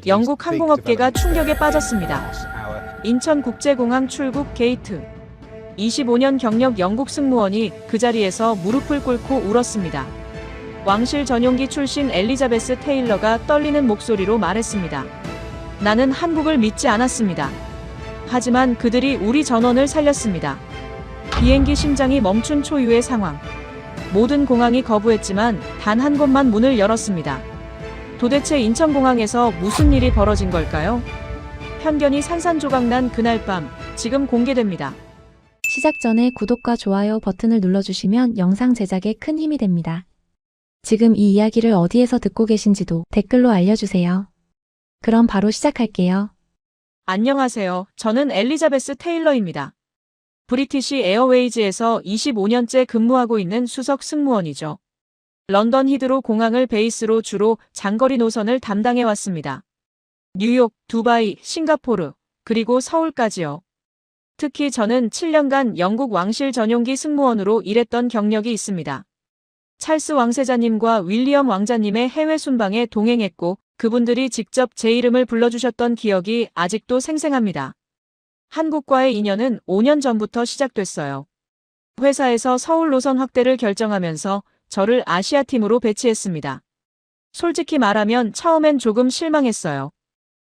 영국 항공업계가 충격에 빠졌습니다. 인천국제공항 출국 게이트. 25년 경력 영국 승무원이 그 자리에서 무릎을 꿇고 울었습니다. 왕실 전용기 출신 엘리자베스 테일러가 떨리는 목소리로 말했습니다. 나는 한국을 믿지 않았습니다. 하지만 그들이 우리 전원을 살렸습니다. 비행기 심장이 멈춘 초유의 상황. 모든 공항이 거부했지만 단 한 곳만 문을 열었습니다. 도대체 인천공항에서 무슨 일이 벌어진 걸까요? 편견이 산산조각난 그날 밤, 지금 공개됩니다. 시작 전에 구독과 좋아요 버튼을 눌러주시면 영상 제작에 큰 힘이 됩니다. 지금 이 이야기를 어디에서 듣고 계신지도 댓글로 알려주세요. 그럼 바로 시작할게요. 안녕하세요. 저는 엘리자베스 테일러입니다. 브리티시 에어웨이즈에서 25년째 근무하고 있는 수석 승무원이죠. 런던 히드로 공항을 베이스로 주로 장거리 노선을 담당해 왔습니다. 뉴욕, 두바이, 싱가포르, 그리고 서울까지요. 특히 저는 7년간 영국 왕실 전용기 승무원으로 일했던 경력이 있습니다. 찰스 왕세자님과 윌리엄 왕자님의 해외 순방에 동행했고 그분들이 직접 제 이름을 불러주셨던 기억이 아직도 생생합니다. 한국과의 인연은 5년 전부터 시작됐어요. 회사에서 서울 노선 확대를 결정하면서 저를 아시아팀으로 배치했습니다. 솔직히 말하면 처음엔 조금 실망했어요.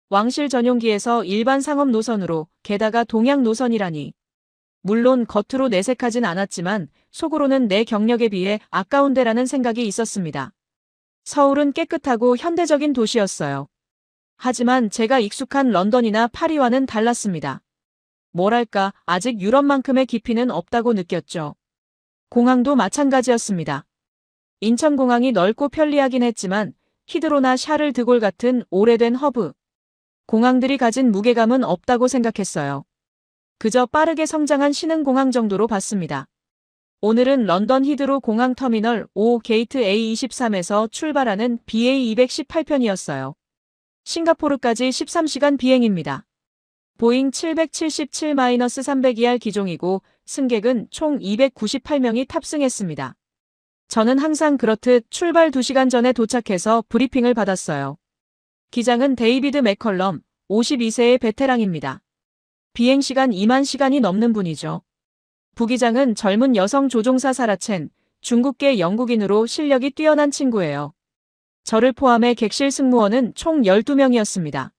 왕실 전용기에서 일반 상업 노선으로 게다가 동양 노선이라니. 물론 겉으로 내색하진 않았지만 속으로는 내 경력에 비해 아까운데라는 생각이 있었습니다. 서울은 깨끗하고 현대적인 도시였어요. 하지만 제가 익숙한 런던이나 파리와는 달랐습니다. 뭐랄까, 아직 유럽만큼의 깊이는 없다고 느꼈죠. 공항도 마찬가지였습니다. 인천공항이 넓고 편리하긴 했지만 히드로나 샤를 드골 같은 오래된 허브 공항들이 가진 무게감은 없다고 생각했어요. 그저 빠르게 성장한 신흥공항 정도로 봤습니다. 오늘은 런던 히드로 공항 터미널 5 게이트 A23에서 출발하는 BA218편이었어요. 싱가포르까지 13시간 비행입니다. 보잉 777-302R 기종이고 승객은 총 298명이 탑승했습니다. 저는 항상 그렇듯 출발 2시간 전에 도착해서 브리핑을 받았어요. 기장은 데이비드 맥컬럼, 52세의 베테랑입니다. 비행시간 2만 시간이 넘는 분이죠. 부기장은 젊은 여성 조종사 사라첸, 중국계 영국인으로 실력이 뛰어난 친구예요. 저를 포함해 객실 승무원은 총 12명이었습니다.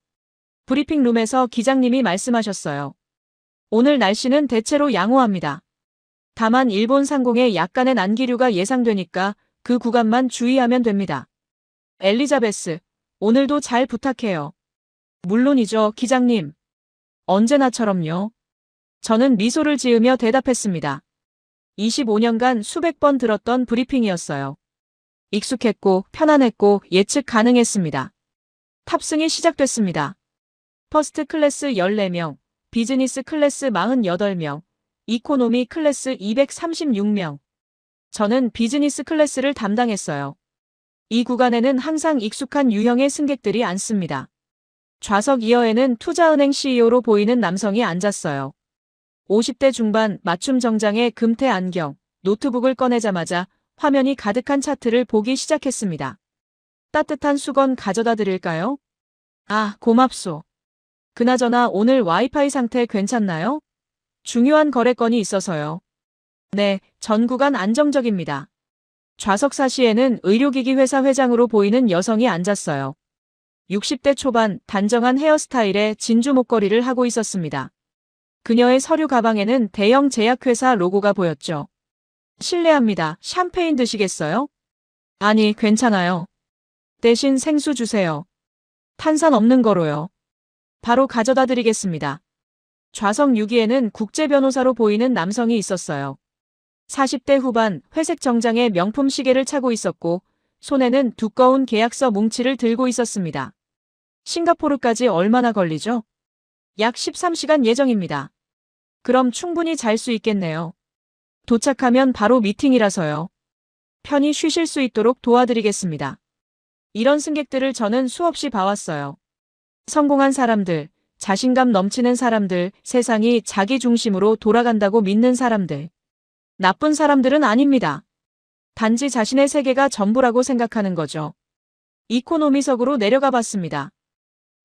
브리핑룸에서 기장님이 말씀하셨어요. 오늘 날씨는 대체로 양호합니다. 다만 일본 상공에 약간의 난기류가 예상되니까 그 구간만 주의하면 됩니다. 엘리자베스, 오늘도 잘 부탁해요. 물론이죠, 기장님. 언제나처럼요. 저는 미소를 지으며 대답했습니다. 25년간 수백 번 들었던 브리핑이었어요. 익숙했고 편안했고 예측 가능했습니다. 탑승이 시작됐습니다. 퍼스트 클래스 14명, 비즈니스 클래스 48명, 이코노미 클래스 236명. 저는 비즈니스 클래스를 담당했어요. 이 구간에는 항상 익숙한 유형의 승객들이 앉습니다. 좌석 2어에는 투자은행 CEO로 보이는 남성이 앉았어요. 50대 중반 맞춤 정장에 금태 안경, 노트북을 꺼내자마자 화면이 가득한 차트를 보기 시작했습니다. 따뜻한 수건 가져다 드릴까요? 아, 고맙소. 그나저나 오늘 와이파이 상태 괜찮나요? 중요한 거래건이 있어서요. 네, 전 구간 안정적입니다. 좌석 사시에는 의료기기 회사 회장으로 보이는 여성이 앉았어요. 60대 초반 단정한 헤어스타일에 진주 목걸이를 하고 있었습니다. 그녀의 서류 가방에는 대형 제약회사 로고가 보였죠. 실례합니다. 샴페인 드시겠어요? 아니, 괜찮아요. 대신 생수 주세요. 탄산 없는 거로요. 바로 가져다 드리겠습니다. 좌석 6위에는 국제변호사로 보이는 남성이 있었어요. 40대 후반 회색 정장에 명품 시계를 차고 있었고 손에는 두꺼운 계약서 뭉치를 들고 있었습니다. 싱가포르까지 얼마나 걸리죠? 약 13시간 예정입니다. 그럼 충분히 잘 수 있겠네요. 도착하면 바로 미팅이라서요. 편히 쉬실 수 있도록 도와드리겠습니다. 이런 승객들을 저는 수없이 봐왔어요. 성공한 사람들, 자신감 넘치는 사람들, 세상이 자기 중심으로 돌아간다고 믿는 사람들. 나쁜 사람들은 아닙니다. 단지 자신의 세계가 전부라고 생각하는 거죠. 이코노미석으로 내려가 봤습니다.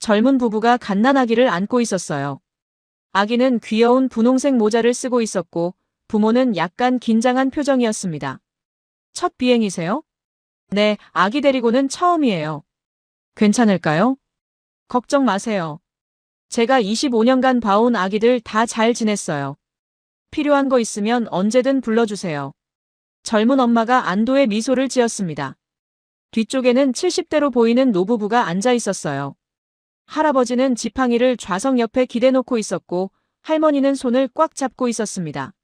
젊은 부부가 갓난아기를 안고 있었어요. 아기는 귀여운 분홍색 모자를 쓰고 있었고 부모는 약간 긴장한 표정이었습니다. 첫 비행이세요? 네, 아기 데리고는 처음이에요. 괜찮을까요? 걱정 마세요. 제가 25년간 봐온 아기들 다 잘 지냈어요. 필요한 거 있으면 언제든 불러주세요. 젊은 엄마가 안도의 미소를 지었습니다. 뒤쪽에는 70대로 보이는 노부부가 앉아 있었어요. 할아버지는 지팡이를 좌석 옆에 기대놓고 있었고 할머니는 손을 꽉 잡고 있었습니다.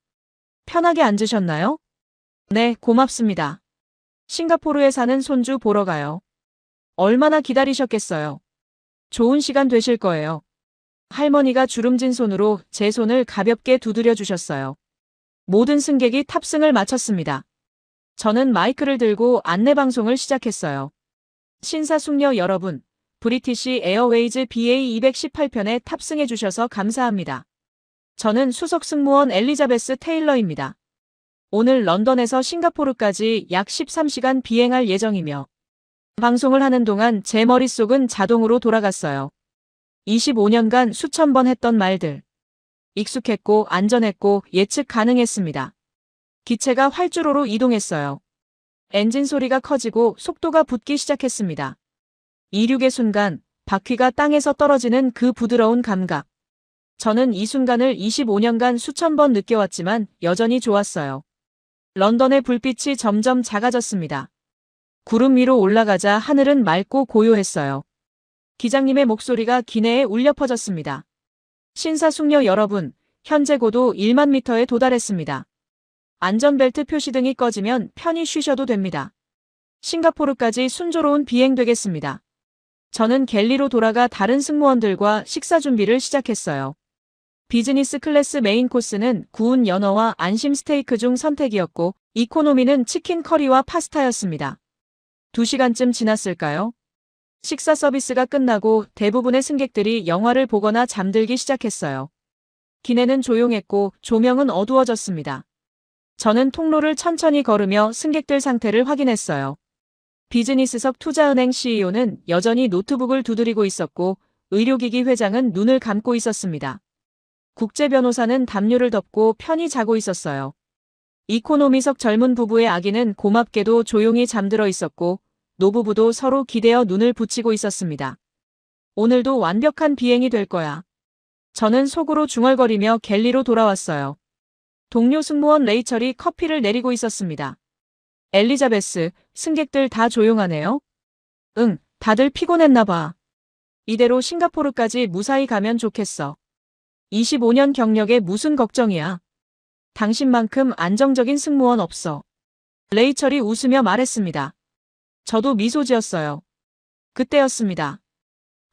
편하게 앉으셨나요? 네, 고맙습니다. 싱가포르에 사는 손주 보러 가요. 얼마나 기다리셨겠어요? 좋은 시간 되실 거예요. 할머니가 주름진 손으로 제 손을 가볍게 두드려 주셨어요. 모든 승객이 탑승을 마쳤습니다. 저는 마이크를 들고 안내방송을 시작했어요. 신사숙녀 여러분, 브리티시 에어웨이즈 BA218편에 탑승해 주셔서 감사합니다. 저는 수석 승무원 엘리자베스 테일러입니다. 오늘 런던에서 싱가포르까지 약 13시간 비행할 예정이며 방송을 하는 동안 제 머릿속은 자동으로 돌아갔어요. 25년간 수천 번 했던 말들. 익숙했고 안전했고 예측 가능했습니다. 기체가 활주로로 이동했어요. 엔진 소리가 커지고 속도가 붙기 시작했습니다. 이륙의 순간, 바퀴가 땅에서 떨어지는 그 부드러운 감각. 저는 이 순간을 25년간 수천 번 느껴왔지만 여전히 좋았어요. 런던의 불빛이 점점 작아졌습니다. 구름 위로 올라가자 하늘은 맑고 고요했어요. 기장님의 목소리가 기내에 울려 퍼졌습니다. 신사숙녀 여러분, 현재 고도 1만 미터에 도달했습니다. 안전벨트 표시등이 꺼지면 편히 쉬셔도 됩니다. 싱가포르까지 순조로운 비행 되겠습니다. 저는 갤리로 돌아가 다른 승무원들과 식사 준비를 시작했어요. 비즈니스 클래스 메인 코스는 구운 연어와 안심 스테이크 중 선택이었고 이코노미는 치킨 커리와 파스타였습니다. 2시간쯤 지났을까요? 식사 서비스가 끝나고 대부분의 승객들이 영화를 보거나 잠들기 시작했어요. 기내는 조용했고 조명은 어두워졌습니다. 저는 통로를 천천히 걸으며 승객들 상태를 확인했어요. 비즈니스석 투자은행 CEO는 여전히 노트북을 두드리고 있었고 의료기기 회장은 눈을 감고 있었습니다. 국제변호사는 담요를 덮고 편히 자고 있었어요. 이코노미석 젊은 부부의 아기는 고맙게도 조용히 잠들어 있었고 노부부도 서로 기대어 눈을 붙이고 있었습니다. 오늘도 완벽한 비행이 될 거야. 저는 속으로 중얼거리며 갤리로 돌아왔어요. 동료 승무원 레이첼이 커피를 내리고 있었습니다. 엘리자베스, 승객들 다 조용하네요? 응, 다들 피곤했나 봐. 이대로 싱가포르까지 무사히 가면 좋겠어. 25년 경력에 무슨 걱정이야. 당신만큼 안정적인 승무원 없어. 레이첼이 웃으며 말했습니다. 저도 미소 지었어요. 그때였습니다.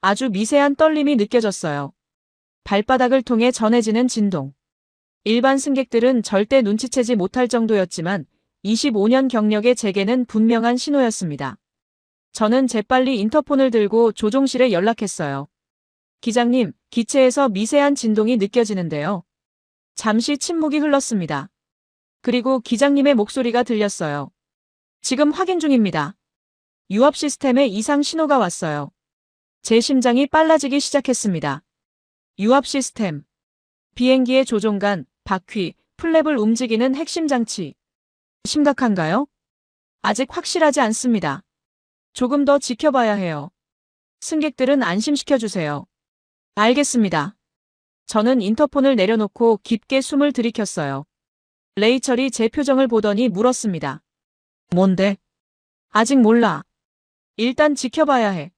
아주 미세한 떨림이 느껴졌어요. 발바닥을 통해 전해지는 진동. 일반 승객들은 절대 눈치채지 못할 정도였지만 25년 경력의 제게는 분명한 신호였습니다. 저는 재빨리 인터폰을 들고 조종실에 연락했어요. 기장님, 기체에서 미세한 진동이 느껴지는데요. 잠시 침묵이 흘렀습니다. 그리고 기장님의 목소리가 들렸어요. 지금 확인 중입니다. 유압 시스템에 이상 신호가 왔어요. 제 심장이 빨라지기 시작했습니다. 유압 시스템. 비행기의 조종관, 바퀴, 플랩을 움직이는 핵심 장치. 심각한가요? 아직 확실하지 않습니다. 조금 더 지켜봐야 해요. 승객들은 안심시켜주세요. 알겠습니다. 저는 인터폰을 내려놓고 깊게 숨을 들이켰어요. 레이첼이 제 표정을 보더니 물었습니다. 뭔데? 아직 몰라. 일단 지켜봐야 해.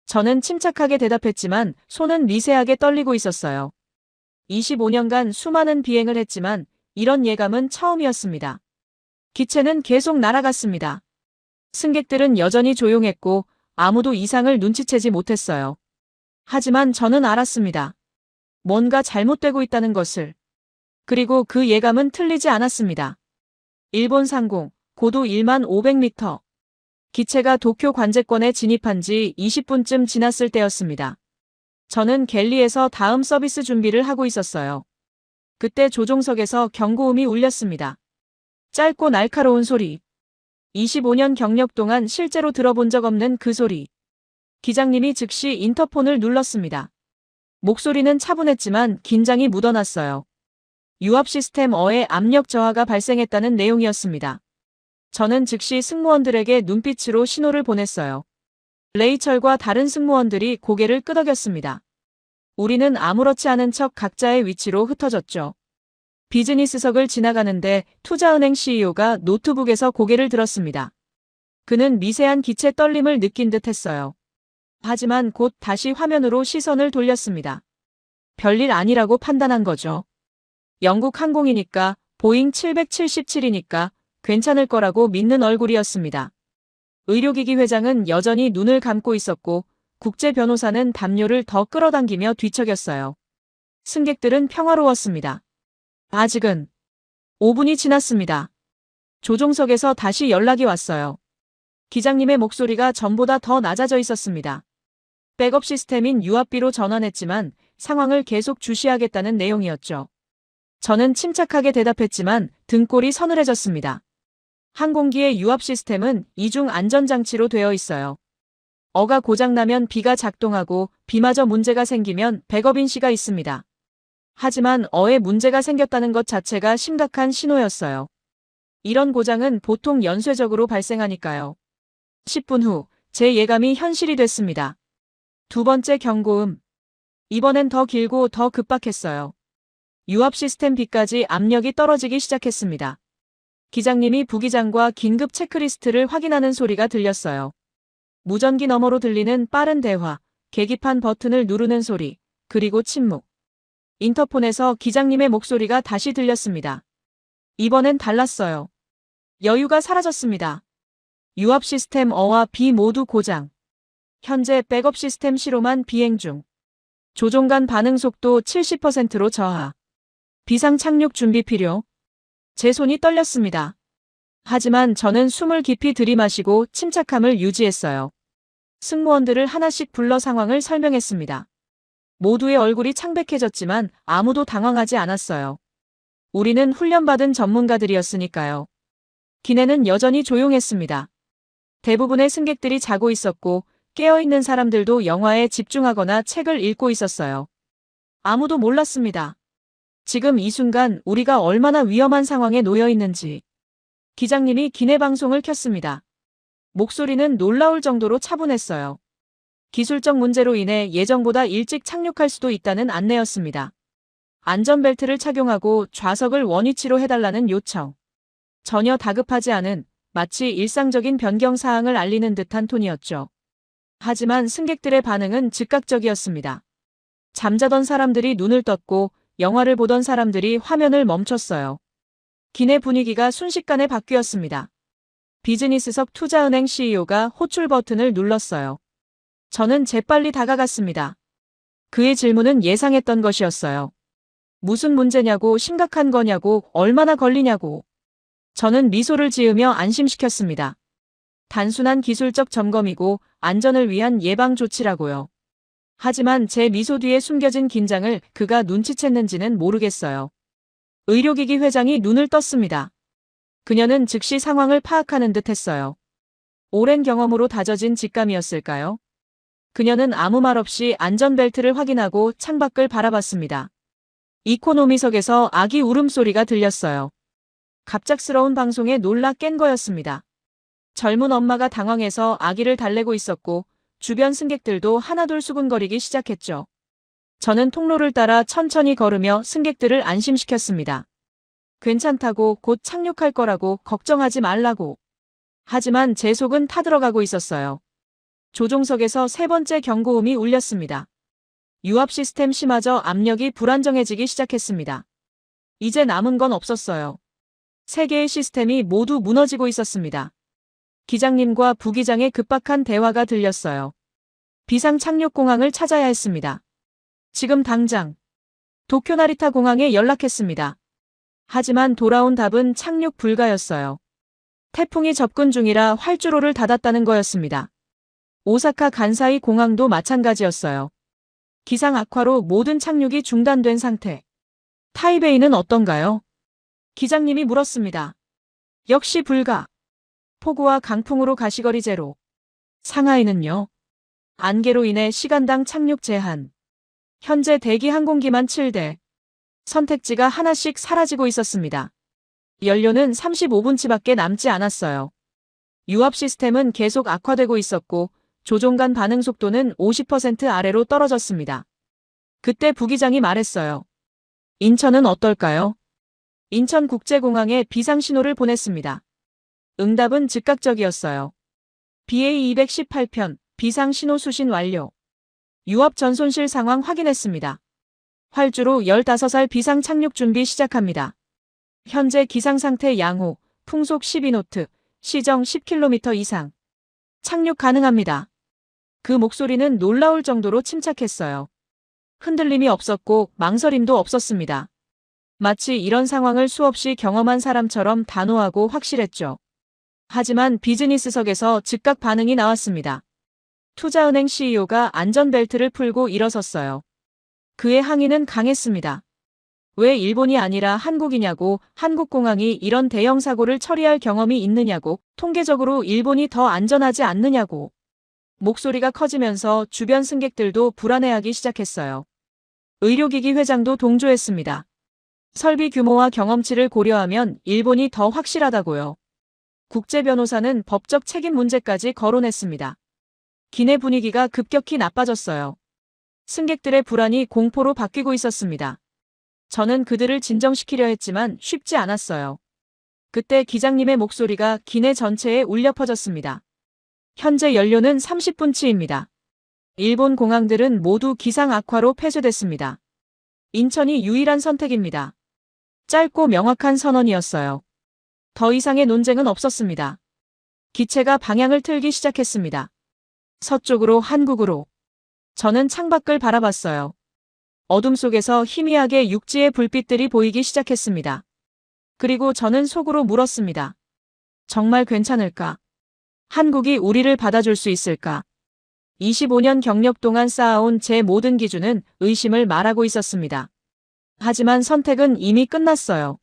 저는 침착하게 대답했지만 손은 미세하게 떨리고 있었어요. 25년간 수많은 비행을 했지만 이런 예감은 처음이었습니다. 기체는 계속 날아갔습니다. 승객들은 여전히 조용했고 아무도 이상을 눈치채지 못했어요. 하지만 저는 알았습니다. 뭔가 잘못되고 있다는 것을. 그리고 그 예감은 틀리지 않았습니다. 일본 상공, 고도 1만 500m. 기체가 도쿄 관제권에 진입한 지 20분쯤 지났을 때였습니다. 저는 갤리에서 다음 서비스 준비를 하고 있었어요. 그때 조종석에서 경고음이 울렸습니다. 짧고 날카로운 소리. 25년 경력 동안 실제로 들어본 적 없는 그 소리. 기장님이 즉시 인터폰을 눌렀습니다. 목소리는 차분했지만 긴장이 묻어났어요. 유압 시스템 어에 압력 저하가 발생했다는 내용이었습니다. 저는 즉시 승무원들에게 눈빛으로 신호를 보냈어요. 레이철과 다른 승무원들이 고개를 끄덕였습니다. 우리는 아무렇지 않은 척 각자의 위치로 흩어졌죠. 비즈니스석을 지나가는데 투자은행 CEO가 노트북에서 고개를 들었습니다. 그는 미세한 기체 떨림을 느낀 듯 했어요. 하지만 곧 다시 화면으로 시선을 돌렸습니다. 별일 아니라고 판단한 거죠. 영국 항공이니까, 보잉 777이니까 괜찮을 거라고 믿는 얼굴이었습니다. 의료기기 회장은 여전히 눈을 감고 있었고 국제 변호사는 담요를 더 끌어당기며 뒤척였어요. 승객들은 평화로웠습니다. 아직은 5분이 지났습니다. 조종석에서 다시 연락이 왔어요. 기장님의 목소리가 전보다 더 낮아져 있었습니다. 백업 시스템인 UAB로 전환했지만 상황을 계속 주시하겠다는 내용이었죠. 저는 침착하게 대답했지만 등골이 서늘해졌습니다. 항공기의 유압 시스템은 이중 안전장치로 되어 있어요. 어가 고장나면 B가 작동하고 B마저 문제가 생기면 백업 인시가 있습니다. 하지만 어에 문제가 생겼다는 것 자체가 심각한 신호였어요. 이런 고장은 보통 연쇄적으로 발생하니까요. 10분 후 제 예감이 현실이 됐습니다. 두 번째 경고음. 이번엔 더 길고 더 급박했어요. 유압 시스템 B까지 압력이 떨어지기 시작했습니다. 기장님이 부기장과 긴급 체크리스트를 확인하는 소리가 들렸어요. 무전기 너머로 들리는 빠른 대화, 계기판 버튼을 누르는 소리, 그리고 침묵. 인터폰에서 기장님의 목소리가 다시 들렸습니다. 이번엔 달랐어요. 여유가 사라졌습니다. 유압 시스템 어와 B 모두 고장. 현재 백업 시스템 C로만 비행 중. 조종관 반응 속도 70%로 저하. 비상 착륙 준비 필요. 제 손이 떨렸습니다. 하지만 저는 숨을 깊이 들이마시고 침착함을 유지했어요. 승무원들을 하나씩 불러 상황을 설명했습니다. 모두의 얼굴이 창백해졌지만 아무도 당황하지 않았어요. 우리는 훈련받은 전문가들이었으니까요. 기내는 여전히 조용했습니다. 대부분의 승객들이 자고 있었고 깨어있는 사람들도 영화에 집중하거나 책을 읽고 있었어요. 아무도 몰랐습니다. 지금 이 순간 우리가 얼마나 위험한 상황에 놓여 있는지. 기장님이 기내 방송을 켰습니다. 목소리는 놀라울 정도로 차분했어요. 기술적 문제로 인해 예정보다 일찍 착륙할 수도 있다는 안내였습니다. 안전벨트를 착용하고 좌석을 원위치로 해달라는 요청. 전혀 다급하지 않은 마치 일상적인 변경 사항을 알리는 듯한 톤이었죠. 하지만 승객들의 반응은 즉각적이었습니다. 잠자던 사람들이 눈을 떴고 영화를 보던 사람들이 화면을 멈췄어요. 기내 분위기가 순식간에 바뀌었습니다. 비즈니스석 투자은행 CEO가 호출 버튼을 눌렀어요. 저는 재빨리 다가갔습니다. 그의 질문은 예상했던 것이었어요. 무슨 문제냐고, 심각한 거냐고, 얼마나 걸리냐고. 저는 미소를 지으며 안심시켰습니다. 단순한 기술적 점검이고 안전을 위한 예방 조치라고요. 하지만 제 미소 뒤에 숨겨진 긴장을 그가 눈치챘는지는 모르겠어요. 의료기기 회장이 눈을 떴습니다. 그녀는 즉시 상황을 파악하는 듯 했어요. 오랜 경험으로 다져진 직감이었을까요? 그녀는 아무 말 없이 안전벨트를 확인하고 창밖을 바라봤습니다. 이코노미석에서 아기 울음소리가 들렸어요. 갑작스러운 방송에 놀라 깬 거였습니다. 젊은 엄마가 당황해서 아기를 달래고 있었고 주변 승객들도 하나둘 수군거리기 시작했죠. 저는 통로를 따라 천천히 걸으며 승객들을 안심시켰습니다. 괜찮다고, 곧 착륙할 거라고, 걱정하지 말라고. 하지만 제 속은 타들어가고 있었어요. 조종석에서 세 번째 경고음이 울렸습니다. 유압 시스템 C마저 압력이 불안정해지기 시작했습니다. 이제 남은 건 없었어요. 세 개의 시스템이 모두 무너지고 있었습니다. 기장님과 부기장의 급박한 대화가 들렸어요. 비상 착륙 공항을 찾아야 했습니다. 지금 당장. 도쿄 나리타 공항에 연락했습니다. 하지만 돌아온 답은 착륙 불가였어요. 태풍이 접근 중이라 활주로를 닫았다는 거였습니다. 오사카 간사이 공항도 마찬가지였어요. 기상 악화로 모든 착륙이 중단된 상태. 타이베이는 어떤가요? 기장님이 물었습니다. 역시 불가. 폭우와 강풍으로 가시거리 제로. 상하이는요? 안개로 인해 시간당 착륙 제한. 현재 대기 항공기만 7대. 선택지가 하나씩 사라지고 있었습니다. 연료는 35분치밖에 남지 않았어요. 유압 시스템은 계속 악화되고 있었고 조종간 반응 속도는 50% 아래로 떨어졌습니다. 그때 부기장이 말했어요. 인천은 어떨까요? 인천국제공항에 비상신호를 보냈습니다. 응답은 즉각적이었어요. BA218편 비상신호 수신 완료. 유압 전손실 상황 확인했습니다. 활주로 15살 비상 착륙 준비 시작합니다. 현재 기상 상태 양호, 풍속 12노트, 시정 10km 이상. 착륙 가능합니다. 그 목소리는 놀라울 정도로 침착했어요. 흔들림이 없었고 망설임도 없었습니다. 마치 이런 상황을 수없이 경험한 사람처럼 단호하고 확실했죠. 하지만 비즈니스석에서 즉각 반응이 나왔습니다. 투자은행 CEO가 안전벨트를 풀고 일어섰어요. 그의 항의는 강했습니다. 왜 일본이 아니라 한국이냐고, 한국공항이 이런 대형 사고를 처리할 경험이 있느냐고, 통계적으로 일본이 더 안전하지 않느냐고. 목소리가 커지면서 주변 승객들도 불안해하기 시작했어요. 의료기기 회장도 동조했습니다. 설비 규모와 경험치를 고려하면 일본이 더 확실하다고요. 국제변호사는 법적 책임 문제까지 거론했습니다. 기내 분위기가 급격히 나빠졌어요. 승객들의 불안이 공포로 바뀌고 있었습니다. 저는 그들을 진정시키려 했지만 쉽지 않았어요. 그때 기장님의 목소리가 기내 전체에 울려 퍼졌습니다. 현재 연료는 30분치입니다. 일본 공항들은 모두 기상 악화로 폐쇄됐습니다. 인천이 유일한 선택입니다. 짧고 명확한 선언이었어요. 더 이상의 논쟁은 없었습니다. 기체가 방향을 틀기 시작했습니다. 서쪽으로 한국으로. 저는 창밖을 바라봤어요. 어둠 속에서 희미하게 육지의 불빛들이 보이기 시작했습니다. 그리고 저는 속으로 물었습니다. 정말 괜찮을까? 한국이 우리를 받아줄 수 있을까? 25년 경력 동안 쌓아온 제 모든 기준은 의심을 말하고 있었습니다. 하지만 선택은 이미 끝났어요.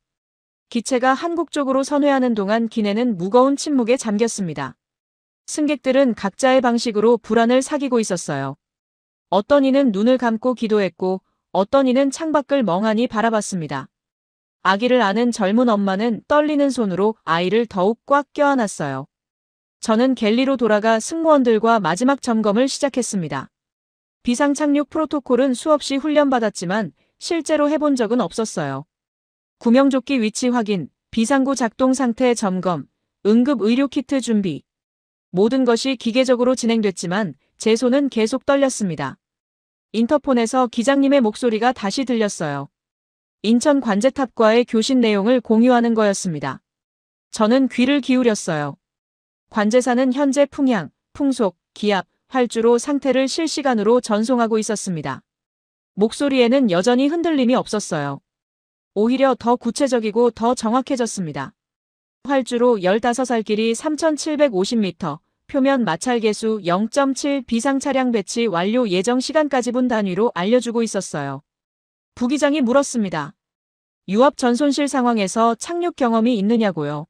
기체가 한국 쪽으로 선회하는 동안 기내는 무거운 침묵에 잠겼습니다. 승객들은 각자의 방식으로 불안을 사귀고 있었어요. 어떤 이는 눈을 감고 기도했고 어떤 이는 창밖을 멍하니 바라봤습니다. 아기를 안은 젊은 엄마는 떨리는 손으로 아이를 더욱 꽉 껴안았어요. 저는 갤리로 돌아가 승무원들과 마지막 점검을 시작했습니다. 비상착륙 프로토콜은 수없이 훈련받았지만 실제로 해본 적은 없었어요. 구명조끼 위치 확인, 비상구 작동 상태 점검, 응급 의료 키트 준비. 모든 것이 기계적으로 진행됐지만 제 손은 계속 떨렸습니다. 인터폰에서 기장님의 목소리가 다시 들렸어요. 인천 관제탑과의 교신 내용을 공유하는 거였습니다. 저는 귀를 기울였어요. 관제사는 현재 풍향, 풍속, 기압, 활주로 상태를 실시간으로 전송하고 있었습니다. 목소리에는 여전히 흔들림이 없었어요. 오히려 더 구체적이고 더 정확해졌습니다. 활주로 15살 길이 3,750m, 표면 마찰 계수 0.7 비상 차량 배치 완료 예정 시간까지 분 단위로 알려주고 있었어요. 부기장이 물었습니다. 유압 전손실 상황에서 착륙 경험이 있느냐고요.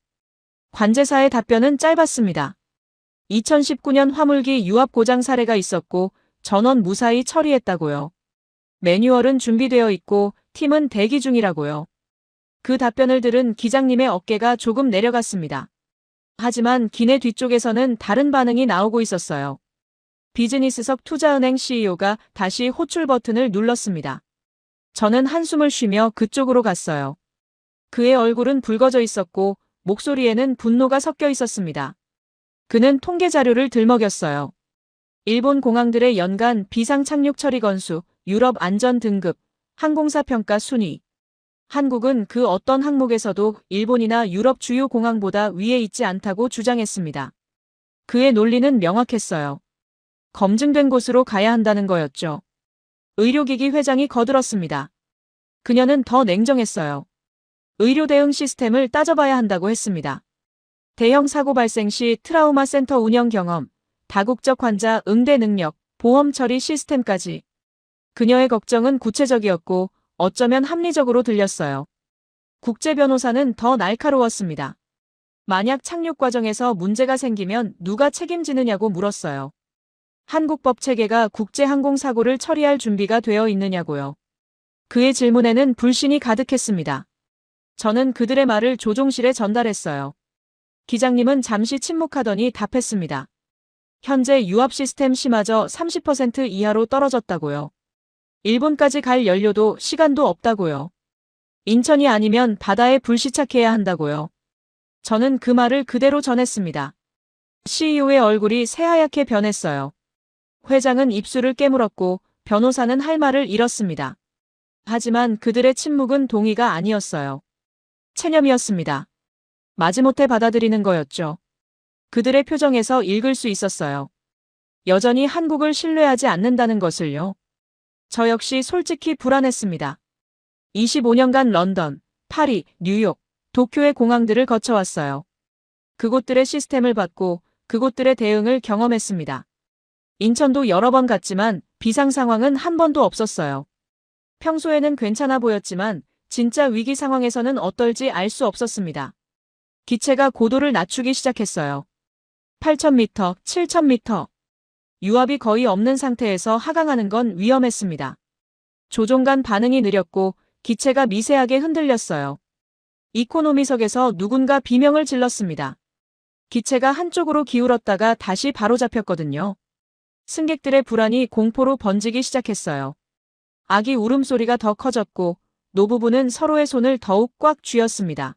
관제사의 답변은 짧았습니다. 2019년 화물기 유압 고장 사례가 있었고 전원 무사히 처리했다고요. 매뉴얼은 준비되어 있고 팀은 대기 중이라고요. 그 답변을 들은 기장님의 어깨가 조금 내려갔습니다. 하지만 기내 뒤쪽에서는 다른 반응이 나오고 있었어요. 비즈니스석 투자은행 CEO가 다시 호출 버튼을 눌렀습니다. 저는 한숨을 쉬며 그쪽으로 갔어요. 그의 얼굴은 붉어져 있었고 목소리에는 분노가 섞여 있었습니다. 그는 통계 자료를 들먹였어요. 일본 공항들의 연간 비상 착륙 처리 건수, 유럽 안전 등급, 항공사 평가 순위. 한국은 그 어떤 항목에서도 일본이나 유럽 주요 공항보다 위에 있지 않다고 주장했습니다. 그의 논리는 명확했어요. 검증된 곳으로 가야 한다는 거였죠. 의료기기 회장이 거들었습니다. 그녀는 더 냉정했어요. 의료 대응 시스템을 따져봐야 한다고 했습니다. 대형 사고 발생 시 트라우마 센터 운영 경험, 다국적 환자 응대 능력, 보험 처리 시스템까지. 그녀의 걱정은 구체적이었고 어쩌면 합리적으로 들렸어요. 국제 변호사는 더 날카로웠습니다. 만약 착륙 과정에서 문제가 생기면 누가 책임지느냐고 물었어요. 한국 법 체계가 국제항공사고를 처리할 준비가 되어 있느냐고요. 그의 질문에는 불신이 가득했습니다. 저는 그들의 말을 조종실에 전달했어요. 기장님은 잠시 침묵하더니 답했습니다. 현재 유압 시스템 심마저 30% 이하로 떨어졌다고요. 일본까지 갈 연료도 시간도 없다고요. 인천이 아니면 바다에 불시착해야 한다고요. 저는 그 말을 그대로 전했습니다. CEO의 얼굴이 새하얗게 변했어요. 회장은 입술을 깨물었고 변호사는 할 말을 잃었습니다. 하지만 그들의 침묵은 동의가 아니었어요. 체념이었습니다. 마지못해 받아들이는 거였죠. 그들의 표정에서 읽을 수 있었어요. 여전히 한국을 신뢰하지 않는다는 것을요. 저 역시 솔직히 불안했습니다. 25년간 런던, 파리, 뉴욕, 도쿄의 공항들을 거쳐왔어요. 그곳들의 시스템을 받고 그곳들의 대응을 경험했습니다. 인천도 여러 번 갔지만 비상 상황은 한 번도 없었어요. 평소에는 괜찮아 보였지만 진짜 위기 상황에서는 어떨지 알 수 없었습니다. 기체가 고도를 낮추기 시작했어요. 8,000m, 7,000m. 유압이 거의 없는 상태에서 하강하는 건 위험했습니다. 조종간 반응이 느렸고 기체가 미세하게 흔들렸어요. 이코노미석에서 누군가 비명을 질렀습니다. 기체가 한쪽으로 기울었다가 다시 바로잡혔거든요. 승객들의 불안이 공포로 번지기 시작했어요. 아기 울음소리가 더 커졌고 노부부는 서로의 손을 더욱 꽉 쥐었습니다.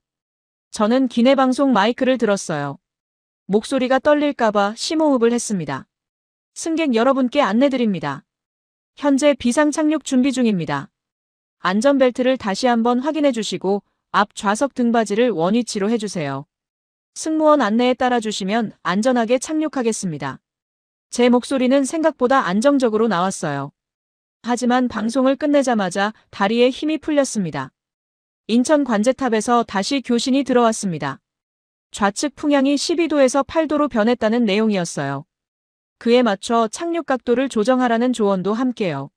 저는 기내방송 마이크를 들었어요. 목소리가 떨릴까봐 심호흡을 했습니다. 승객 여러분께 안내드립니다. 현재 비상 착륙 준비 중입니다. 안전벨트를 다시 한번 확인해 주시고 앞 좌석 등받이를 원위치로 해주세요. 승무원 안내에 따라주시면 안전하게 착륙하겠습니다. 제 목소리는 생각보다 안정적으로 나왔어요. 하지만 방송을 끝내자마자 다리에 힘이 풀렸습니다. 인천 관제탑에서 다시 교신이 들어왔습니다. 좌측 풍향이 12도에서 8도로 변했다는 내용이었어요. 그에 맞춰 착륙 각도를 조정하라는 조언도 함께요.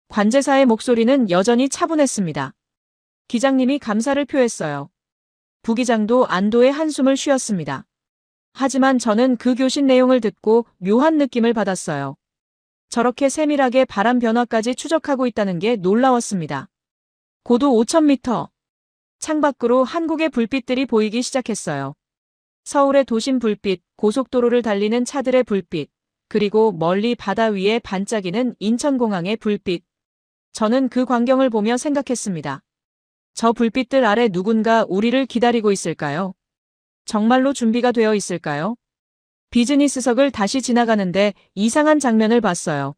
관제사의 목소리는 여전히 차분했습니다. 기장님이 감사를 표했어요. 부기장도 안도의 한숨을 쉬었습니다. 하지만 저는 그 교신 내용을 듣고 묘한 느낌을 받았어요. 저렇게 세밀하게 바람 변화까지 추적하고 있다는 게 놀라웠습니다. 고도 5,000m. 창밖으로 한국의 불빛들이 보이기 시작했어요. 서울의 도심 불빛, 고속도로를 달리는 차들의 불빛, 그리고 멀리 바다 위에 반짝이는 인천공항의 불빛. 저는 그 광경을 보며 생각했습니다. 저 불빛들 아래 누군가 우리를 기다리고 있을까요? 정말로 준비가 되어 있을까요? 비즈니스석을 다시 지나가는데 이상한 장면을 봤어요.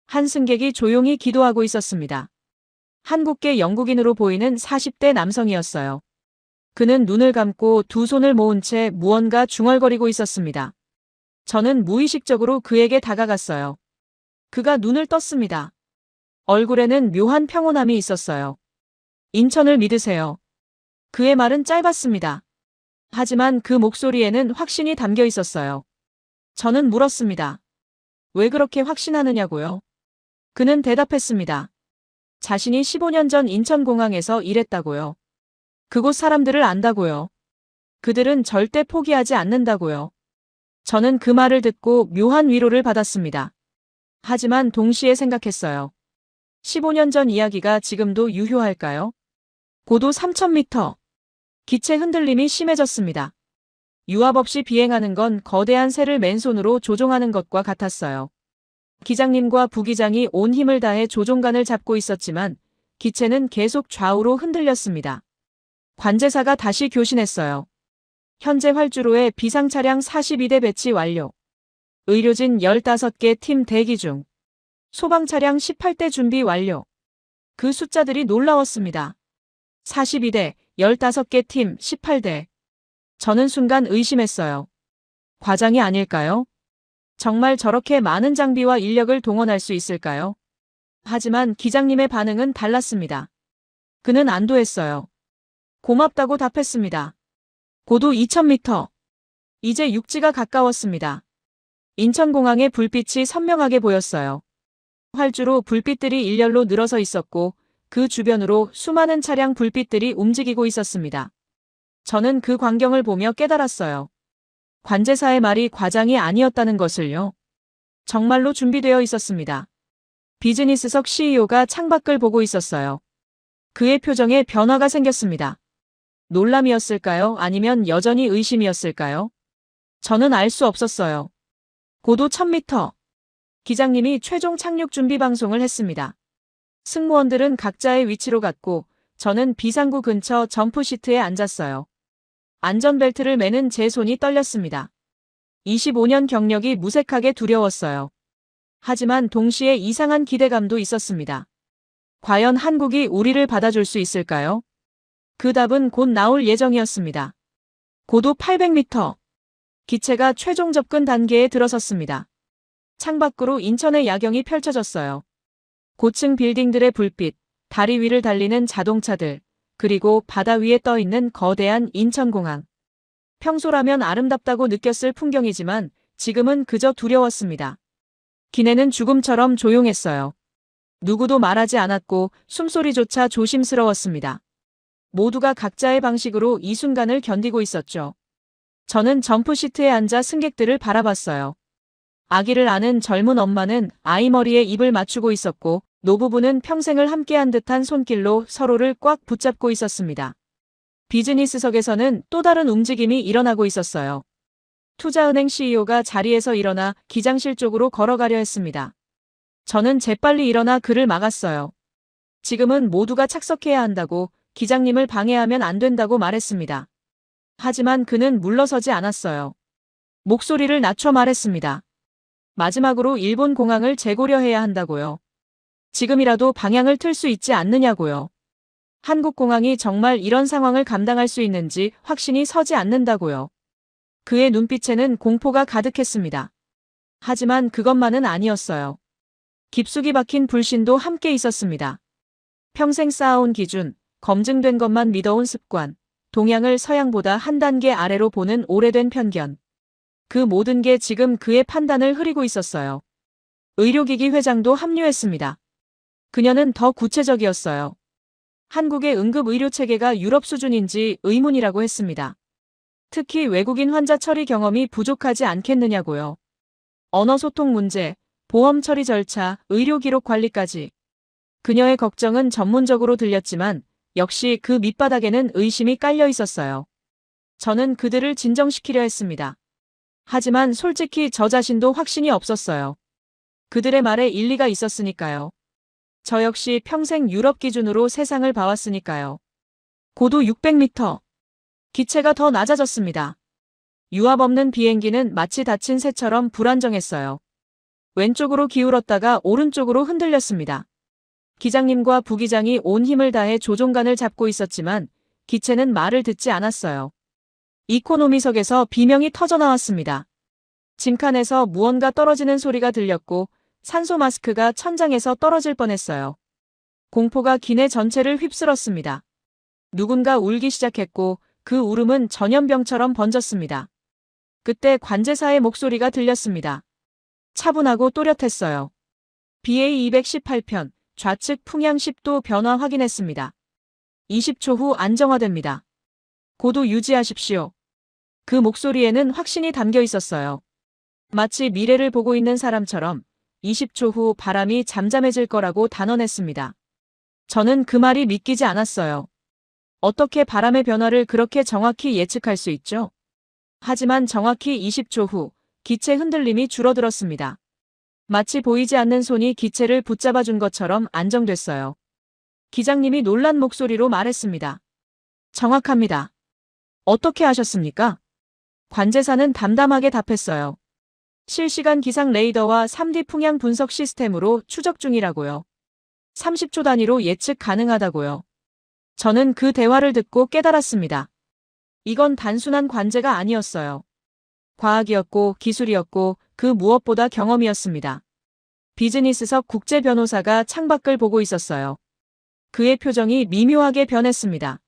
한 승객이 조용히 기도하고 있었습니다. 한국계 영국인으로 보이는 40대 남성이었어요. 그는 눈을 감고 두 손을 모은 채 무언가 중얼거리고 있었습니다. 저는 무의식적으로 그에게 다가갔어요. 그가 눈을 떴습니다. 얼굴에는 묘한 평온함이 있었어요. 인천을 믿으세요. 그의 말은 짧았습니다. 하지만 그 목소리에는 확신이 담겨 있었어요. 저는 물었습니다. 왜 그렇게 확신하느냐고요? 그는 대답했습니다. 자신이 15년 전 인천공항에서 일했다고요. 그곳 사람들을 안다고요. 그들은 절대 포기하지 않는다고요. 저는 그 말을 듣고 묘한 위로를 받았습니다. 하지만 동시에 생각했어요. 15년 전 이야기가 지금도 유효할까요? 고도 3,000m. 기체 흔들림이 심해졌습니다. 유압 없이 비행하는 건 거대한 새를 맨손으로 조종하는 것과 같았어요. 기장님과 부기장이 온 힘을 다해 조종관을 잡고 있었지만 기체는 계속 좌우로 흔들렸습니다. 관제사가 다시 교신했어요. 현재 활주로에 비상차량 42대 배치 완료. 의료진 15개 팀 대기 중. 소방차량 18대 준비 완료. 그 숫자들이 놀라웠습니다. 42대, 15개 팀, 18대. 저는 순간 의심했어요. 과장이 아닐까요? 정말 저렇게 많은 장비와 인력을 동원할 수 있을까요? 하지만 기장님의 반응은 달랐습니다. 그는 안도했어요. 고맙다고 답했습니다. 고도 2,000m. 이제 육지가 가까웠습니다. 인천공항의 불빛이 선명하게 보였어요. 활주로 불빛들이 일렬로 늘어서 있었고 그 주변으로 수많은 차량 불빛들이 움직이고 있었습니다. 저는 그 광경을 보며 깨달았어요. 관제사의 말이 과장이 아니었다는 것을요. 정말로 준비되어 있었습니다. 비즈니스석 CEO가 창밖을 보고 있었어요. 그의 표정에 변화가 생겼습니다. 놀람이었을까요? 아니면 여전히 의심이었을까요? 저는 알 수 없었어요. 고도 1000m. 기장님이 최종 착륙 준비 방송을 했습니다. 승무원들은 각자의 위치로 갔고 저는 비상구 근처 점프 시트에 앉았어요. 안전벨트를 매는 제 손이 떨렸습니다. 25년 경력이 무색하게 두려웠어요. 하지만 동시에 이상한 기대감도 있었습니다. 과연 한국이 우리를 받아줄 수 있을까요? 그 답은 곧 나올 예정이었습니다. 고도 800m. 기체가 최종 접근 단계에 들어섰습니다. 창밖으로 인천의 야경이 펼쳐졌어요. 고층 빌딩들의 불빛, 다리 위를 달리는 자동차들, 그리고 바다 위에 떠 있는 거대한 인천공항. 평소라면 아름답다고 느꼈을 풍경이지만 지금은 그저 두려웠습니다. 기내는 죽음처럼 조용했어요. 누구도 말하지 않았고 숨소리조차 조심스러웠습니다. 모두가 각자의 방식으로 이 순간을 견디고 있었죠. 저는 점프시트에 앉아 승객들을 바라봤어요. 아기를 아는 젊은 엄마는 아이 머리에 입을 맞추고 있었고 노부부는 평생을 함께한 듯한 손길로 서로를 꽉 붙잡고 있었습니다. 비즈니스석에서는 또 다른 움직임이 일어나고 있었어요. 투자은행 CEO가 자리에서 일어나 기장실 쪽으로 걸어가려 했습니다. 저는 재빨리 일어나 그를 막았어요. 지금은 모두가 착석해야 한다고, 기장님을 방해하면 안 된다고 말했습니다. 하지만 그는 물러서지 않았어요. 목소리를 낮춰 말했습니다. 마지막으로 일본 공항을 재고려해야 한다고요. 지금이라도 방향을 틀 수 있지 않느냐고요. 한국 공항이 정말 이런 상황을 감당할 수 있는지 확신이 서지 않는다고요. 그의 눈빛에는 공포가 가득했습니다. 하지만 그것만은 아니었어요. 깊숙이 박힌 불신도 함께 있었습니다. 평생 쌓아온 기준, 검증된 것만 믿어온 습관, 동양을 서양보다 한 단계 아래로 보는 오래된 편견. 그 모든 게 지금 그의 판단을 흐리고 있었어요. 의료기기 회장도 합류했습니다. 그녀는 더 구체적이었어요. 한국의 응급의료체계가 유럽 수준인지 의문이라고 했습니다. 특히 외국인 환자 처리 경험이 부족하지 않겠느냐고요. 언어 소통 문제, 보험 처리 절차, 의료 기록 관리까지. 그녀의 걱정은 전문적으로 들렸지만 역시 그 밑바닥에는 의심이 깔려 있었어요. 저는 그들을 진정시키려 했습니다. 하지만 솔직히 저 자신도 확신이 없었어요. 그들의 말에 일리가 있었으니까요. 저 역시 평생 유럽 기준으로 세상을 봐왔으니까요. 고도 600m. 기체가 더 낮아졌습니다. 유압 없는 비행기는 마치 다친 새처럼 불안정했어요. 왼쪽으로 기울었다가 오른쪽으로 흔들렸습니다. 기장님과 부기장이 온 힘을 다해 조종간을 잡고 있었지만 기체는 말을 듣지 않았어요. 이코노미석에서 비명이 터져나왔습니다. 짐칸에서 무언가 떨어지는 소리가 들렸고 산소 마스크가 천장에서 떨어질 뻔했어요. 공포가 기내 전체를 휩쓸었습니다. 누군가 울기 시작했고 그 울음은 전염병처럼 번졌습니다. 그때 관제사의 목소리가 들렸습니다. 차분하고 또렷했어요. BA 218편, 좌측 풍향 10도 변화 확인했습니다. 20초 후 안정화됩니다. 고도 유지하십시오. 그 목소리에는 확신이 담겨 있었어요. 마치 미래를 보고 있는 사람처럼 20초 후 바람이 잠잠해질 거라고 단언했습니다. 저는 그 말이 믿기지 않았어요. 어떻게 바람의 변화를 그렇게 정확히 예측할 수 있죠? 하지만 정확히 20초 후 기체 흔들림이 줄어들었습니다. 마치 보이지 않는 손이 기체를 붙잡아준 것처럼 안정됐어요. 기장님이 놀란 목소리로 말했습니다. 정확합니다. 어떻게 하셨습니까? 관제사는 담담하게 답했어요. 실시간 기상 레이더와 3D 풍향 분석 시스템으로 추적 중이라고요. 30초 단위로 예측 가능하다고요. 저는 그 대화를 듣고 깨달았습니다. 이건 단순한 관제가 아니었어요. 과학이었고 기술이었고 그 무엇보다 경험이었습니다. 비즈니스석 국제 변호사가 창밖을 보고 있었어요. 그의 표정이 미묘하게 변했습니다.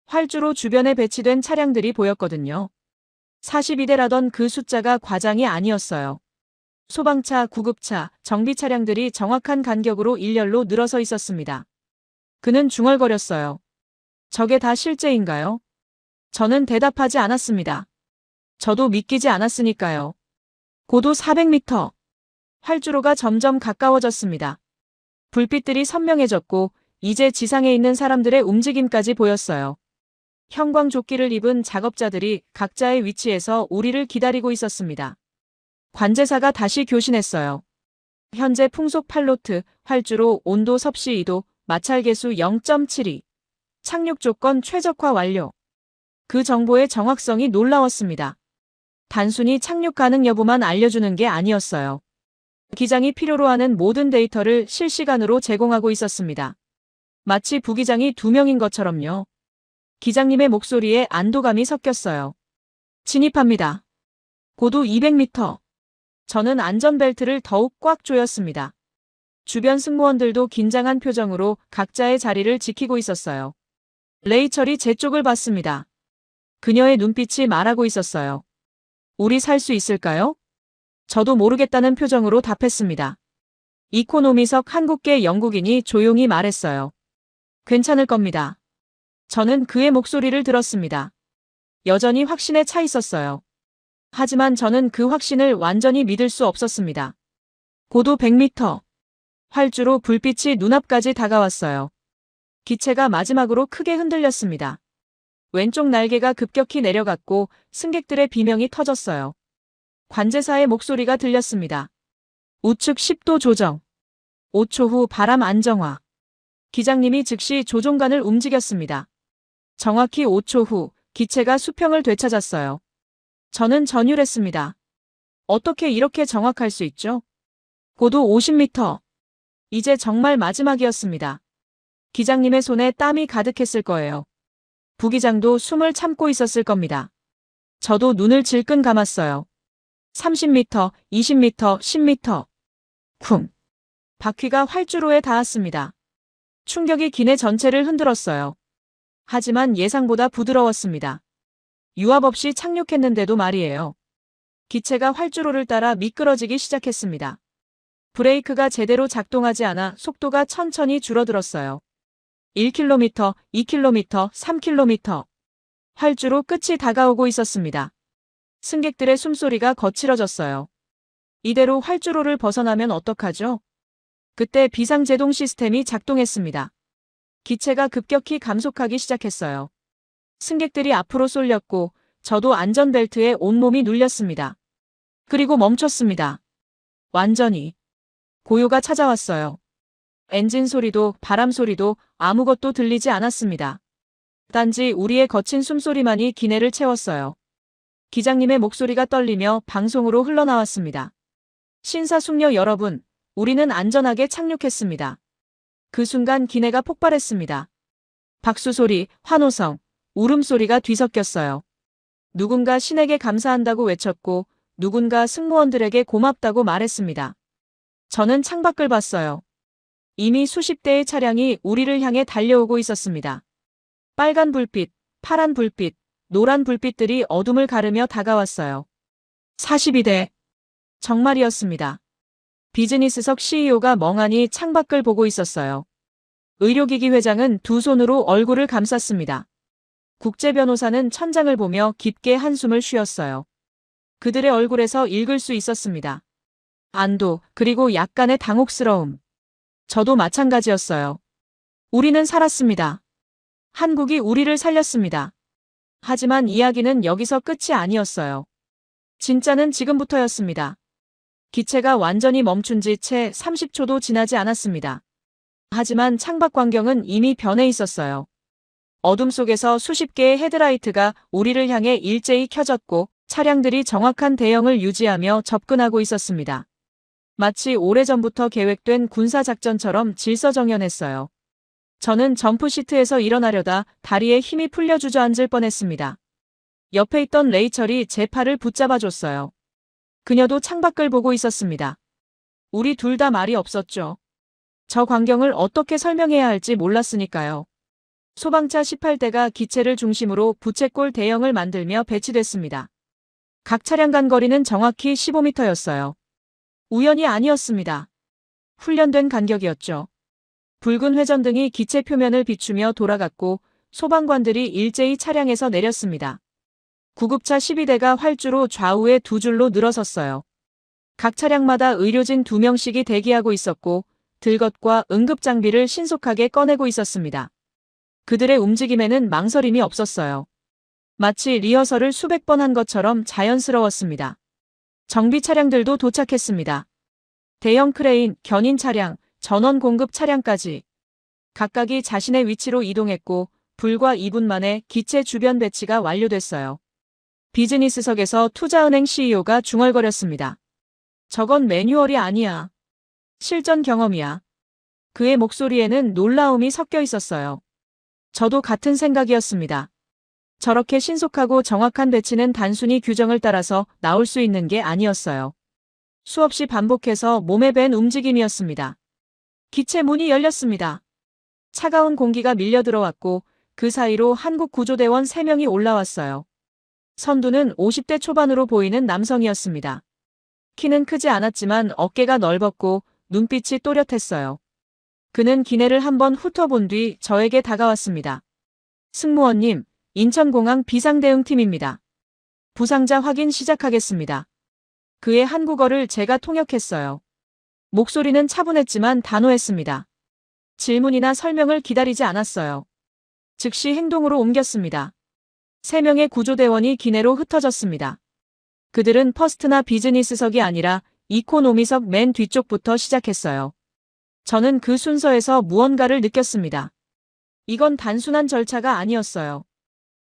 활주로 주변에 배치된 차량들이 보였거든요. 42대라던 그 숫자가 과장이 아니었어요. 소방차, 구급차, 정비 차량들이 정확한 간격으로 일렬로 늘어서 있었습니다. 그는 중얼거렸어요. 저게 다 실제인가요? 저는 대답하지 않았습니다. 저도 믿기지 않았으니까요. 고도 400m. 활주로가 점점 가까워졌습니다. 불빛들이 선명해졌고 이제 지상에 있는 사람들의 움직임까지 보였어요. 형광조끼를 입은 작업자들이 각자의 위치에서 우리를 기다리고 있었습니다. 관제사가 다시 교신했어요. 현재 풍속 팔로트, 활주로 온도 섭씨 2도, 마찰계수 0.72. 착륙 조건 최적화 완료. 그 정보의 정확성이 놀라웠습니다. 단순히 착륙 가능 여부만 알려주는 게 아니었어요. 기장이 필요로 하는 모든 데이터를 실시간으로 제공하고 있었습니다. 마치 부기장이 2명인 것처럼요. 기장님의 목소리에 안도감이 섞였어요. 진입합니다. 고도 200m. 저는 안전벨트를 더욱 꽉 조였습니다. 주변 승무원들도 긴장한 표정으로 각자의 자리를 지키고 있었어요. 레이첼이 제 쪽을 봤습니다. 그녀의 눈빛이 말하고 있었어요. 우리 살 수 있을까요? 저도 모르겠다는 표정으로 답했습니다. 이코노미석 한국계 영국인이 조용히 말했어요. 괜찮을 겁니다. 저는 그의 목소리를 들었습니다. 여전히 확신에 차 있었어요. 하지만 저는 그 확신을 완전히 믿을 수 없었습니다. 고도 100m. 활주로 불빛이 눈앞까지 다가왔어요. 기체가 마지막으로 크게 흔들렸습니다. 왼쪽 날개가 급격히 내려갔고 승객들의 비명이 터졌어요. 관제사의 목소리가 들렸습니다. 우측 10도 조정. 5초 후 바람 안정화. 기장님이 즉시 조종관을 움직였습니다. 정확히 5초 후 기체가 수평을 되찾았어요. 저는 전율했습니다. 어떻게 이렇게 정확할 수 있죠? 고도 50m. 이제 정말 마지막이었습니다. 기장님의 손에 땀이 가득했을 거예요. 부기장도 숨을 참고 있었을 겁니다. 저도 눈을 질끈 감았어요. 30m, 20m, 10m. 쿵. 바퀴가 활주로에 닿았습니다. 충격이 기내 전체를 흔들었어요. 하지만 예상보다 부드러웠습니다. 유압 없이 착륙했는데도 말이에요. 기체가 활주로를 따라 미끄러지기 시작했습니다. 브레이크가 제대로 작동하지 않아 속도가 천천히 줄어들었어요. 1km, 2km, 3km. 활주로 끝이 다가오고 있었습니다. 승객들의 숨소리가 거칠어졌어요. 이대로 활주로를 벗어나면 어떡하죠? 그때 비상제동 시스템이 작동했습니다. 기체가 급격히 감속하기 시작했어요. 승객들이 앞으로 쏠렸고 저도 안전벨트에 온몸이 눌렸습니다. 그리고 멈췄습니다. 완전히. 고요가 찾아왔어요. 엔진 소리도 바람 소리도 아무것도 들리지 않았습니다. 단지 우리의 거친 숨소리만이 기내를 채웠어요. 기장님의 목소리가 떨리며 방송으로 흘러나왔습니다. 신사숙녀 여러분, 우리는 안전하게 착륙했습니다. 그 순간 기내가 폭발했습니다. 박수 소리, 환호성, 울음소리가 뒤섞였어요. 누군가 신에게 감사한다고 외쳤고 누군가 승무원들에게 고맙다고 말했습니다. 저는 창밖을 봤어요. 이미 수십 대의 차량이 우리를 향해 달려오고 있었습니다. 빨간 불빛, 파란 불빛, 노란 불빛들이 어둠을 가르며 다가왔어요. 42대. 정말이었습니다. 비즈니스석 CEO가 멍하니 창밖을 보고 있었어요. 의료기기 회장은 두 손으로 얼굴을 감쌌습니다. 국제변호사는 천장을 보며 깊게 한숨을 쉬었어요. 그들의 얼굴에서 읽을 수 있었습니다. 안도, 그리고 약간의 당혹스러움. 저도 마찬가지였어요. 우리는 살았습니다. 한국이 우리를 살렸습니다. 하지만 이야기는 여기서 끝이 아니었어요. 진짜는 지금부터였습니다. 기체가 완전히 멈춘 지 채 30초도 지나지 않았습니다. 하지만 창밖 광경은 이미 변해 있었어요. 어둠 속에서 수십 개의 헤드라이트가 우리를 향해 일제히 켜졌고 차량들이 정확한 대형을 유지하며 접근하고 있었습니다. 마치 오래전부터 계획된 군사작전처럼 질서정연했어요. 저는 점프시트에서 일어나려다 다리에 힘이 풀려 주저앉을 뻔했습니다. 옆에 있던 레이첼이 제 팔을 붙잡아줬어요. 그녀도 창밖을 보고 있었습니다. 우리 둘 다 말이 없었죠. 저 광경을 어떻게 설명해야 할지 몰랐으니까요. 소방차 18대가 기체를 중심으로 부채꼴 대형을 만들며 배치됐습니다. 각 차량 간 거리는 정확히 15m였어요. 우연이 아니었습니다. 훈련된 간격이었죠. 붉은 회전등이 기체 표면을 비추며 돌아갔고 소방관들이 일제히 차량에서 내렸습니다. 구급차 12대가 활주로 좌우에 두 줄로 늘어섰어요. 각 차량마다 의료진 2명씩이 대기하고 있었고 들것과 응급장비를 신속하게 꺼내고 있었습니다. 그들의 움직임에는 망설임이 없었어요. 마치 리허설을 수백 번 한 것처럼 자연스러웠습니다. 정비 차량들도 도착했습니다. 대형 크레인, 견인 차량, 전원 공급 차량까지 각각이 자신의 위치로 이동했고 불과 2분 만에 기체 주변 배치가 완료됐어요. 비즈니스석에서 투자은행 CEO가 중얼거렸습니다. 저건 매뉴얼이 아니야. 실전 경험이야. 그의 목소리에는 놀라움이 섞여 있었어요. 저도 같은 생각이었습니다. 저렇게 신속하고 정확한 배치는 단순히 규정을 따라서 나올 수 있는 게 아니었어요. 수없이 반복해서 몸에 밴 움직임이었습니다. 기체 문이 열렸습니다. 차가운 공기가 밀려 들어왔고 그 사이로 한국 구조대원 3명이 올라왔어요. 선두는 50대 초반으로 보이는 남성이었습니다. 키는 크지 않았지만 어깨가 넓었고 눈빛이 또렷했어요. 그는 기내를 한번 훑어본 뒤 저에게 다가왔습니다. 승무원님, 인천공항 비상대응팀입니다. 부상자 확인 시작하겠습니다. 그의 한국어를 제가 통역했어요. 목소리는 차분했지만 단호했습니다. 질문이나 설명을 기다리지 않았어요. 즉시 행동으로 옮겼습니다. 3명의 구조대원이 기내로 흩어졌습니다. 그들은 퍼스트나 비즈니스석이 아니라 이코노미석 맨 뒤쪽부터 시작했어요. 저는 그 순서에서 무언가를 느꼈습니다. 이건 단순한 절차가 아니었어요.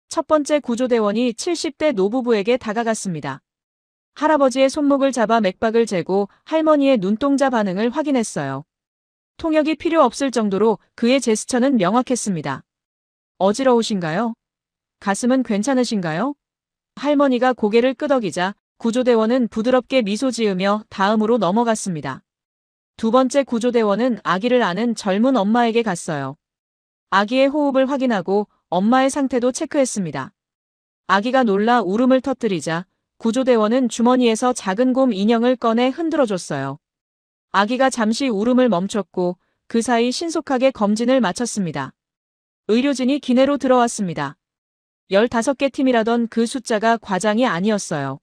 첫 번째 구조대원이 70대 노부부에게 다가갔습니다. 할아버지의 손목을 잡아 맥박을 재고 할머니의 눈동자 반응을 확인했어요. 통역이 필요 없을 정도로 그의 제스처는 명확했습니다. 어지러우신가요? 가슴은 괜찮으신가요? 할머니가 고개를 끄덕이자 구조대원은 부드럽게 미소 지으며 다음으로 넘어갔습니다. 두 번째 구조대원은 아기를 안은 젊은 엄마에게 갔어요. 아기의 호흡을 확인하고 엄마의 상태도 체크했습니다. 아기가 놀라 울음을 터뜨리자 구조대원은 주머니에서 작은 곰 인형을 꺼내 흔들어줬어요. 아기가 잠시 울음을 멈췄고 그 사이 신속하게 검진을 마쳤습니다. 의료진이 기내로 들어왔습니다. 15개 팀이라던 그 숫자가 과장이 아니었어요.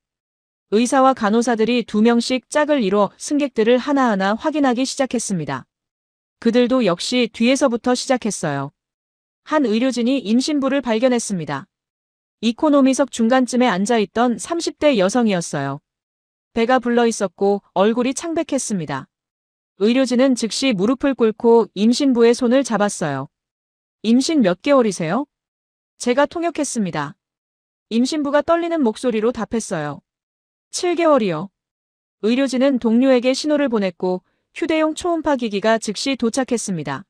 의사와 간호사들이 2명씩 짝을 이뤄 승객들을 하나하나 확인하기 시작했습니다. 그들도 역시 뒤에서부터 시작했어요. 한 의료진이 임신부를 발견했습니다. 이코노미석 중간쯤에 앉아있던 30대 여성이었어요. 배가 불러 있었고 얼굴이 창백했습니다. 의료진은 즉시 무릎을 꿇고 임신부의 손을 잡았어요. 임신 몇 개월이세요? 제가 통역했습니다. 임신부가 떨리는 목소리로 답했어요. 7개월이요. 의료진은 동료에게 신호를 보냈고 휴대용 초음파 기기가 즉시 도착했습니다.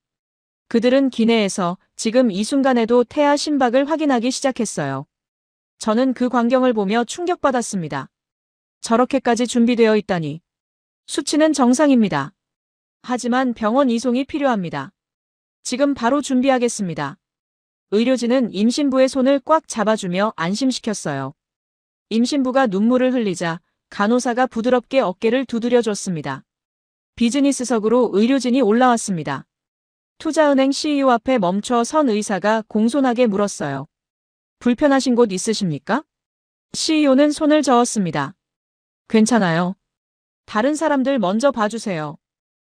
그들은 기내에서 지금 이 순간에도 태아 심박을 확인하기 시작했어요. 저는 그 광경을 보며 충격받았습니다. 저렇게까지 준비되어 있다니. 수치는 정상입니다. 하지만 병원 이송이 필요합니다. 지금 바로 준비하겠습니다. 의료진은 임신부의 손을 꽉 잡아주며 안심시켰어요. 임신부가 눈물을 흘리자 간호사가 부드럽게 어깨를 두드려줬습니다. 비즈니스석으로 의료진이 올라왔습니다. 투자은행 CEO 앞에 멈춰 선 의사가 공손하게 물었어요. 불편하신 곳 있으십니까? CEO는 손을 저었습니다. 괜찮아요. 다른 사람들 먼저 봐주세요.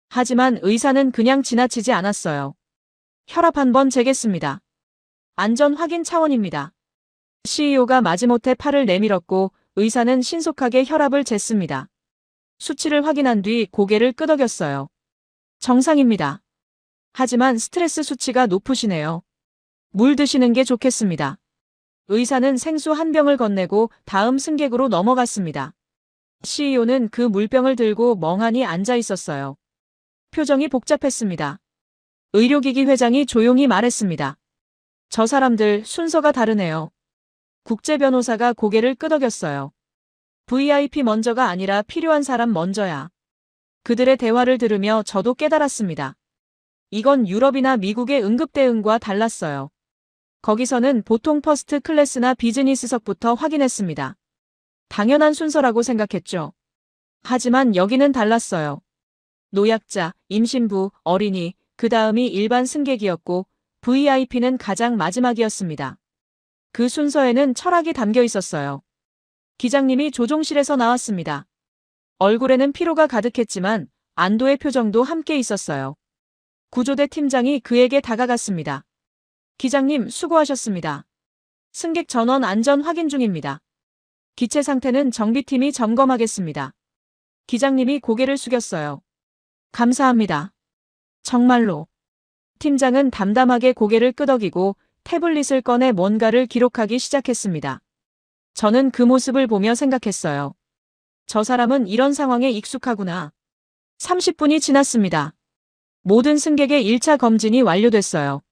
하지만 의사는 그냥 지나치지 않았어요. 혈압 한번 재겠습니다. 안전 확인 차원입니다. CEO가 마지못해 팔을 내밀었고 의사는 신속하게 혈압을 쟀습니다. 수치를 확인한 뒤 고개를 끄덕였어요. 정상입니다. 하지만 스트레스 수치가 높으시네요. 물 드시는 게 좋겠습니다. 의사는 생수 한 병을 건네고 다음 승객으로 넘어갔습니다. CEO는 그 물병을 들고 멍하니 앉아 있었어요. 표정이 복잡했습니다. 의료기기 회장이 조용히 말했습니다. 저 사람들 순서가 다르네요. 국제변호사가 고개를 끄덕였어요. VIP 먼저가 아니라 필요한 사람 먼저야. 그들의 대화를 들으며 저도 깨달았습니다. 이건 유럽이나 미국의 응급대응과 달랐어요. 거기서는 보통 퍼스트 클래스나 비즈니스석부터 확인했습니다. 당연한 순서라고 생각했죠. 하지만 여기는 달랐어요. 노약자, 임신부, 어린이, 그 다음이 일반 승객이었고 VIP는 가장 마지막이었습니다. 그 순서에는 철학이 담겨 있었어요. 기장님이 조종실에서 나왔습니다. 얼굴에는 피로가 가득했지만 안도의 표정도 함께 있었어요. 구조대 팀장이 그에게 다가갔습니다. 기장님, 수고하셨습니다. 승객 전원 안전 확인 중입니다. 기체 상태는 정비팀이 점검하겠습니다. 기장님이 고개를 숙였어요. 감사합니다. 정말로. 팀장은 담담하게 고개를 끄덕이고 태블릿을 꺼내 뭔가를 기록하기 시작했습니다. 저는 그 모습을 보며 생각했어요. 저 사람은 이런 상황에 익숙하구나. 30분이 지났습니다. 모든 승객의 1차 검진이 완료됐어요.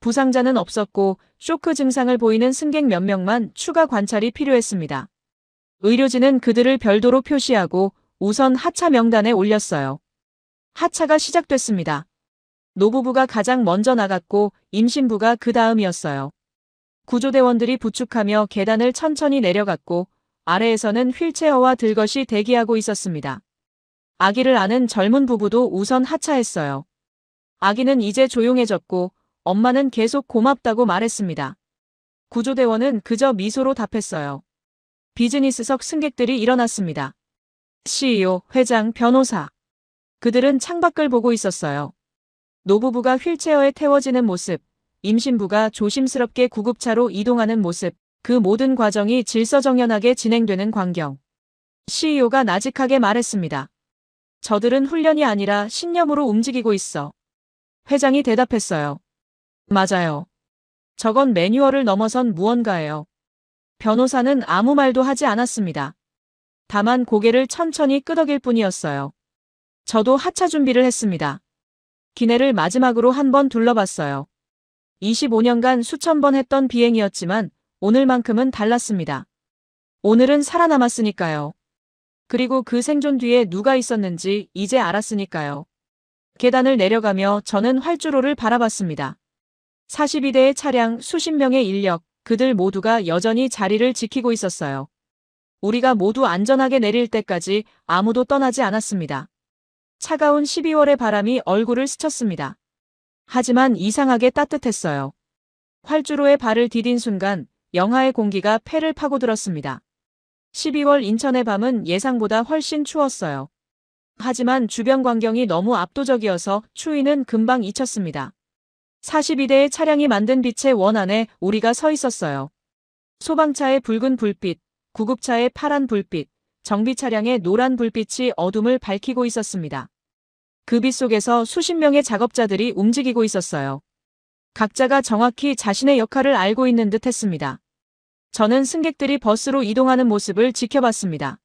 부상자는 없었고 쇼크 증상을 보이는 승객 몇 명만 추가 관찰이 필요했습니다. 의료진은 그들을 별도로 표시하고 우선 하차 명단에 올렸어요. 하차가 시작됐습니다. 노부부가 가장 먼저 나갔고 임신부가 그 다음이었어요. 구조대원들이 부축하며 계단을 천천히 내려갔고 아래에서는 휠체어와 들것이 대기하고 있었습니다. 아기를 안은 젊은 부부도 우선 하차했어요. 아기는 이제 조용해졌고 엄마는 계속 고맙다고 말했습니다. 구조대원은 그저 미소로 답했어요. 비즈니스석 승객들이 일어났습니다. CEO, 회장, 변호사. 그들은 창밖을 보고 있었어요. 노부부가 휠체어에 태워지는 모습, 임신부가 조심스럽게 구급차로 이동하는 모습, 그 모든 과정이 질서정연하게 진행되는 광경. CEO가 나직하게 말했습니다. 저들은 훈련이 아니라 신념으로 움직이고 있어. 회장이 대답했어요. 맞아요. 저건 매뉴얼을 넘어선 무언가예요. 변호사는 아무 말도 하지 않았습니다. 다만 고개를 천천히 끄덕일 뿐이었어요. 저도 하차 준비를 했습니다. 기내를 마지막으로 한번 둘러봤어요. 25년간 수천 번 했던 비행이었지만 오늘만큼은 달랐습니다. 오늘은 살아남았으니까요. 그리고 그 생존 뒤에 누가 있었는지 이제 알았으니까요. 계단을 내려가며 저는 활주로를 바라봤습니다. 42대의 차량, 수십 명의 인력, 그들 모두가 여전히 자리를 지키고 있었어요. 우리가 모두 안전하게 내릴 때까지 아무도 떠나지 않았습니다. 차가운 12월의 바람이 얼굴을 스쳤습니다. 하지만 이상하게 따뜻했어요. 활주로에 발을 디딘 순간 영하의 공기가 폐를 파고들었습니다. 12월 인천의 밤은 예상보다 훨씬 추웠어요. 하지만 주변 광경이 너무 압도적이어서 추위는 금방 잊혔습니다. 42대의 차량이 만든 빛의 원 안에 우리가 서 있었어요. 소방차의 붉은 불빛, 구급차의 파란 불빛, 정비 차량의 노란 불빛이 어둠을 밝히고 있었습니다. 그 빛 속에서 수십 명의 작업자들이 움직이고 있었어요. 각자가 정확히 자신의 역할을 알고 있는 듯 했습니다. 저는 승객들이 버스로 이동하는 모습을 지켜봤습니다.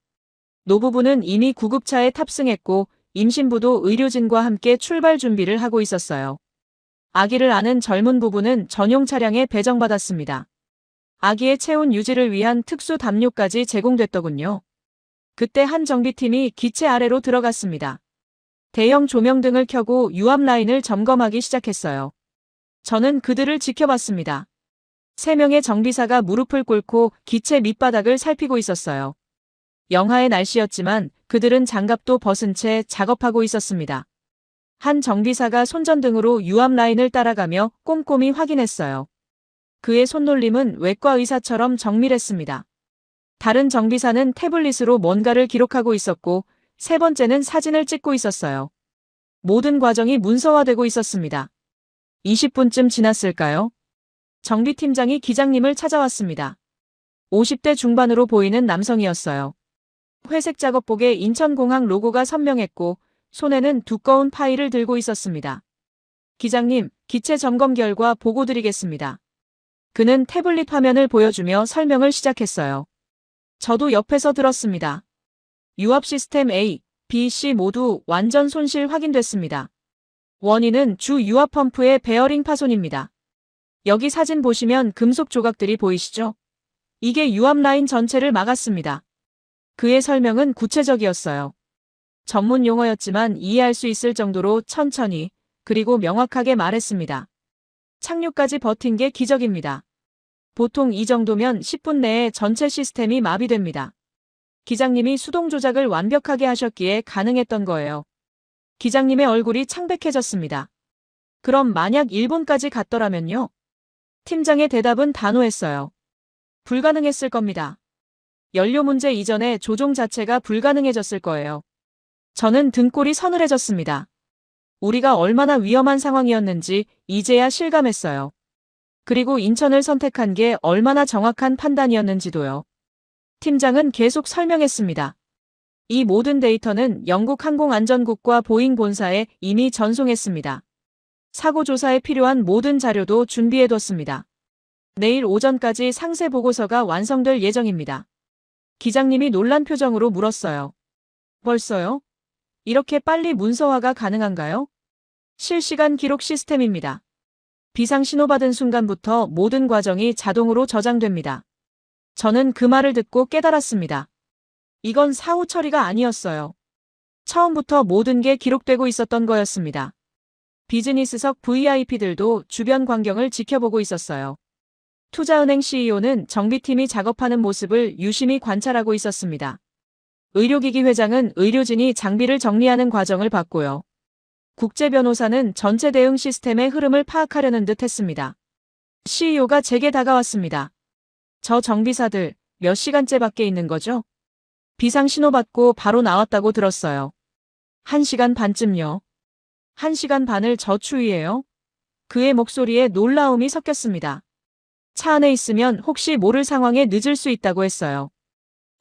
노부부는 이미 구급차에 탑승했고 임신부도 의료진과 함께 출발 준비를 하고 있었어요. 아기를 안은 젊은 부부는 전용 차량에 배정받았습니다. 아기의 체온 유지를 위한 특수 담요까지 제공됐더군요. 그때 한 정비팀이 기체 아래로 들어갔습니다. 대형 조명등을 켜고 유압 라인을 점검하기 시작했어요. 저는 그들을 지켜봤습니다. 3명의 정비사가 무릎을 꿇고 기체 밑바닥을 살피고 있었어요. 영하의 날씨였지만 그들은 장갑도 벗은 채 작업하고 있었습니다. 한 정비사가 손전등으로 유압 라인을 따라가며 꼼꼼히 확인했어요. 그의 손놀림은 외과 의사처럼 정밀했습니다. 다른 정비사는 태블릿으로 뭔가를 기록하고 있었고 세 번째는 사진을 찍고 있었어요. 모든 과정이 문서화되고 있었습니다. 20분쯤 지났을까요? 정비팀장이 기장님을 찾아왔습니다. 50대 중반으로 보이는 남성이었어요. 회색 작업복에 인천공항 로고가 선명했고 손에는 두꺼운 파일을 들고 있었습니다. 기장님, 기체 점검 결과 보고 드리겠습니다. 그는 태블릿 화면을 보여주며 설명을 시작했어요. 저도 옆에서 들었습니다. 유압 시스템 A, B, C 모두 완전 손실 확인됐습니다. 원인은 주 유압 펌프의 베어링 파손입니다. 여기 사진 보시면 금속 조각들이 보이시죠? 이게 유압 라인 전체를 막았습니다. 그의 설명은 구체적이었어요. 전문 용어였지만 이해할 수 있을 정도로 천천히 그리고 명확하게 말했습니다. 착륙까지 버틴 게 기적입니다. 보통 이 정도면 10분 내에 전체 시스템이 마비됩니다. 기장님이 수동 조작을 완벽하게 하셨기에 가능했던 거예요. 기장님의 얼굴이 창백해졌습니다. 그럼 만약 일본까지 갔더라면요? 팀장의 대답은 단호했어요. 불가능했을 겁니다. 연료 문제 이전에 조종 자체가 불가능해졌을 거예요. 저는 등골이 서늘해졌습니다. 우리가 얼마나 위험한 상황이었는지 이제야 실감했어요. 그리고 인천을 선택한 게 얼마나 정확한 판단이었는지도요. 팀장은 계속 설명했습니다. 이 모든 데이터는 영국 항공안전국과 보잉 본사에 이미 전송했습니다. 사고 조사에 필요한 모든 자료도 준비해뒀습니다. 내일 오전까지 상세 보고서가 완성될 예정입니다. 기장님이 놀란 표정으로 물었어요. 벌써요? 이렇게 빨리 문서화가 가능한가요? 실시간 기록 시스템입니다. 비상 신호받은 순간부터 모든 과정이 자동으로 저장됩니다. 저는 그 말을 듣고 깨달았습니다. 이건 사후 처리가 아니었어요. 처음부터 모든 게 기록되고 있었던 거였습니다. 비즈니스석 VIP들도 주변 광경을 지켜보고 있었어요. 투자은행 CEO는 정비팀이 작업하는 모습을 유심히 관찰하고 있었습니다. 의료기기 회장은 의료진이 장비를 정리하는 과정을 봤고요. 국제변호사는 전체 대응 시스템의 흐름을 파악하려는 듯 했습니다. CEO가 제게 다가왔습니다. 저 정비사들 몇 시간째 밖에 있는 거죠? 비상 신호 받고 바로 나왔다고 들었어요. 1시간 반쯤요. 1시간 반을 저 추위에요? 그의 목소리에 놀라움이 섞였습니다. 차 안에 있으면 혹시 모를 상황에 늦을 수 있다고 했어요.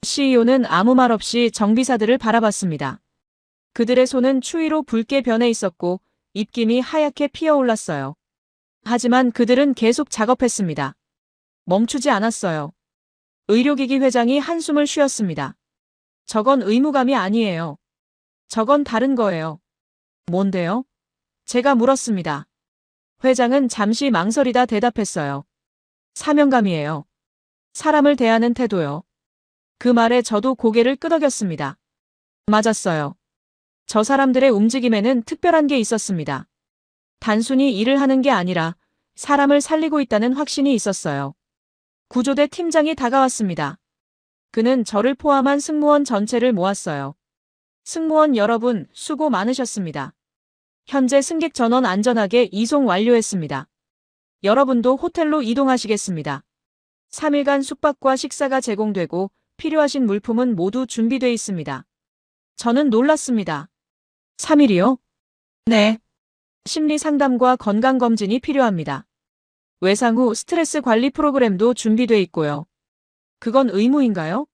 CEO는 아무 말 없이 정비사들을 바라봤습니다. 그들의 손은 추위로 붉게 변해 있었고 입김이 하얗게 피어올랐어요. 하지만 그들은 계속 작업했습니다. 멈추지 않았어요. 의료기기 회장이 한숨을 쉬었습니다. 저건 의무감이 아니에요. 저건 다른 거예요. 뭔데요? 제가 물었습니다. 회장은 잠시 망설이다 대답했어요. 사명감이에요. 사람을 대하는 태도요. 그 말에 저도 고개를 끄덕였습니다. 맞았어요. 저 사람들의 움직임에는 특별한 게 있었습니다. 단순히 일을 하는 게 아니라 사람을 살리고 있다는 확신이 있었어요. 구조대 팀장이 다가왔습니다. 그는 저를 포함한 승무원 전체를 모았어요. 승무원 여러분, 수고 많으셨습니다. 현재 승객 전원 안전하게 이송 완료했습니다. 여러분도 호텔로 이동하시겠습니다. 3일간 숙박과 식사가 제공되고 필요하신 물품은 모두 준비되어 있습니다. 저는 놀랐습니다. 3일이요? 네. 심리 상담과 건강검진이 필요합니다. 외상 후 스트레스 관리 프로그램도 준비되어 있고요. 그건 의무인가요?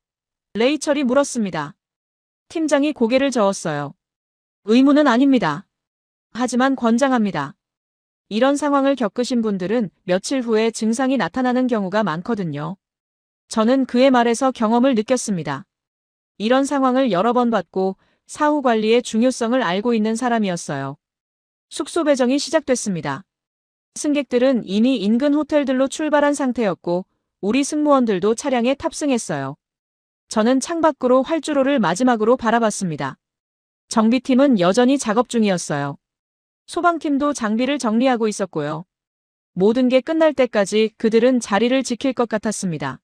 레이첼이 물었습니다. 팀장이 고개를 저었어요. 의무는 아닙니다. 하지만 권장합니다. 이런 상황을 겪으신 분들은 며칠 후에 증상이 나타나는 경우가 많거든요. 저는 그의 말에서 경험을 느꼈습니다. 이런 상황을 여러 번 봤고 사후 관리의 중요성을 알고 있는 사람이었어요. 숙소 배정이 시작됐습니다. 승객들은 이미 인근 호텔들로 출발한 상태였고 우리 승무원들도 차량에 탑승했어요. 저는 창밖으로 활주로를 마지막으로 바라봤습니다. 정비팀은 여전히 작업 중이었어요. 소방팀도 장비를 정리하고 있었고요. 모든 게 끝날 때까지 그들은 자리를 지킬 것 같았습니다.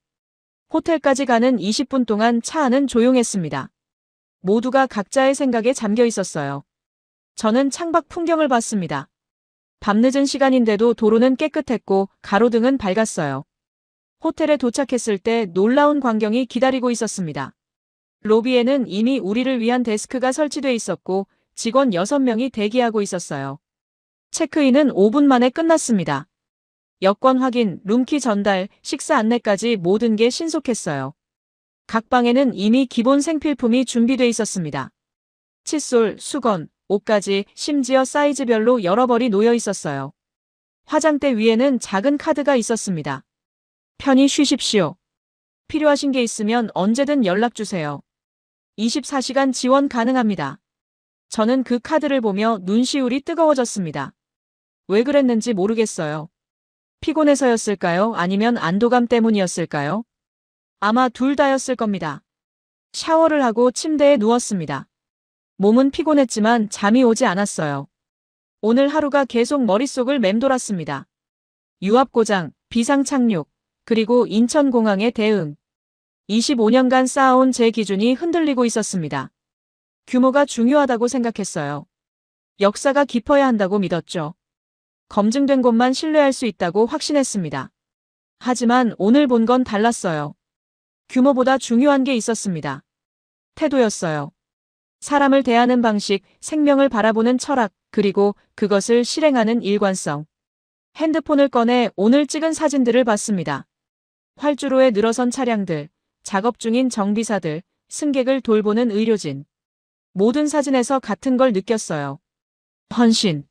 호텔까지 가는 20분 동안 차 안은 조용했습니다. 모두가 각자의 생각에 잠겨 있었어요. 저는 창밖 풍경을 봤습니다. 밤늦은 시간인데도 도로는 깨끗했고 가로등은 밝았어요. 호텔에 도착했을 때 놀라운 광경이 기다리고 있었습니다. 로비에는 이미 우리를 위한 데스크가 설치돼 있었고 직원 6명이 대기하고 있었어요. 체크인은 5분 만에 끝났습니다. 여권 확인, 룸키 전달, 식사 안내까지 모든 게 신속했어요. 각 방에는 이미 기본 생필품이 준비돼 있었습니다. 칫솔, 수건, 옷까지 심지어 사이즈별로 여러 벌이 놓여 있었어요. 화장대 위에는 작은 카드가 있었습니다. 편히 쉬십시오. 필요하신 게 있으면 언제든 연락 주세요. 24시간 지원 가능합니다. 저는 그 카드를 보며 눈시울이 뜨거워졌습니다. 왜 그랬는지 모르겠어요. 피곤해서였을까요? 아니면 안도감 때문이었을까요? 아마 둘 다였을 겁니다. 샤워를 하고 침대에 누웠습니다. 몸은 피곤했지만 잠이 오지 않았어요. 오늘 하루가 계속 머릿속을 맴돌았습니다. 유압 고장, 비상 착륙, 그리고 인천공항의 대응. 25년간 쌓아온 제 기준이 흔들리고 있었습니다. 규모가 중요하다고 생각했어요. 역사가 깊어야 한다고 믿었죠. 검증된 곳만 신뢰할 수 있다고 확신했습니다. 하지만 오늘 본 건 달랐어요. 규모보다 중요한 게 있었습니다. 태도였어요. 사람을 대하는 방식, 생명을 바라보는 철학, 그리고 그것을 실행하는 일관성. 핸드폰을 꺼내 오늘 찍은 사진들을 봤습니다. 활주로에 늘어선 차량들, 작업 중인 정비사들, 승객을 돌보는 의료진. 모든 사진에서 같은 걸 느꼈어요. 헌신.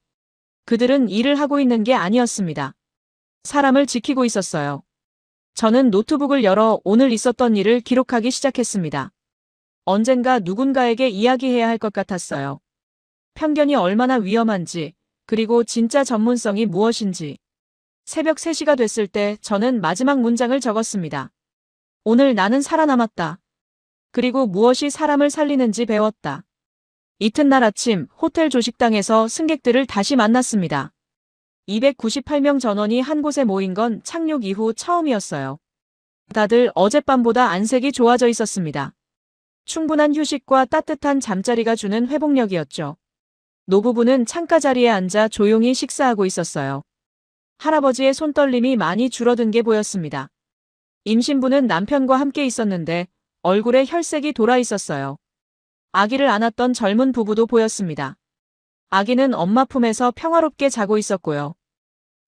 그들은 일을 하고 있는 게 아니었습니다. 사람을 지키고 있었어요. 저는 노트북을 열어 오늘 있었던 일을 기록하기 시작했습니다. 언젠가 누군가에게 이야기해야 할 것 같았어요. 편견이 얼마나 위험한지, 그리고 진짜 전문성이 무엇인지. 새벽 3시가 됐을 때 저는 마지막 문장을 적었습니다. 오늘 나는 살아남았다. 그리고 무엇이 사람을 살리는지 배웠다. 이튿날 아침 호텔 조식당에서 승객들을 다시 만났습니다. 298명 전원이 한 곳에 모인 건 착륙 이후 처음이었어요. 다들 어젯밤보다 안색이 좋아져 있었습니다. 충분한 휴식과 따뜻한 잠자리가 주는 회복력이었죠. 노부부는 창가 자리에 앉아 조용히 식사하고 있었어요. 할아버지의 손떨림이 많이 줄어든 게 보였습니다. 임신부는 남편과 함께 있었는데 얼굴에 혈색이 돌아 있었어요. 아기를 안았던 젊은 부부도 보였습니다. 아기는 엄마 품에서 평화롭게 자고 있었고요.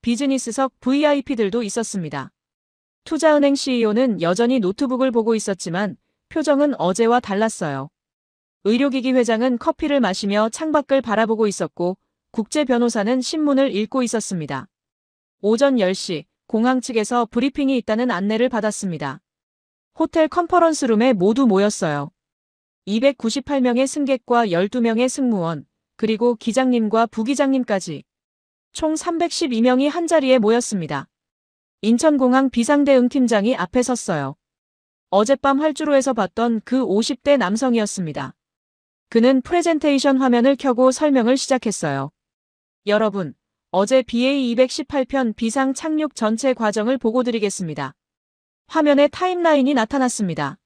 비즈니스석 VIP들도 있었습니다. 투자은행 CEO는 여전히 노트북을 보고 있었지만 표정은 어제와 달랐어요. 의료기기 회장은 커피를 마시며 창밖을 바라보고 있었고 국제 변호사는 신문을 읽고 있었습니다. 오전 10시 공항 측에서 브리핑이 있다는 안내를 받았습니다. 호텔 컨퍼런스룸에 모두 모였어요. 298명의 승객과 12명의 승무원, 그리고 기장님과 부기장님까지 총 312명이 한자리에 모였습니다. 인천공항 비상대응 팀장이 앞에 섰어요. 어젯밤 활주로에서 봤던 그 50대 남성이었습니다. 그는 프레젠테이션 화면을 켜고 설명을 시작했어요. 여러분, 어제 BA218편 비상 착륙 전체 과정을 보고드리겠습니다. 화면에 타임라인이 나타났습니다.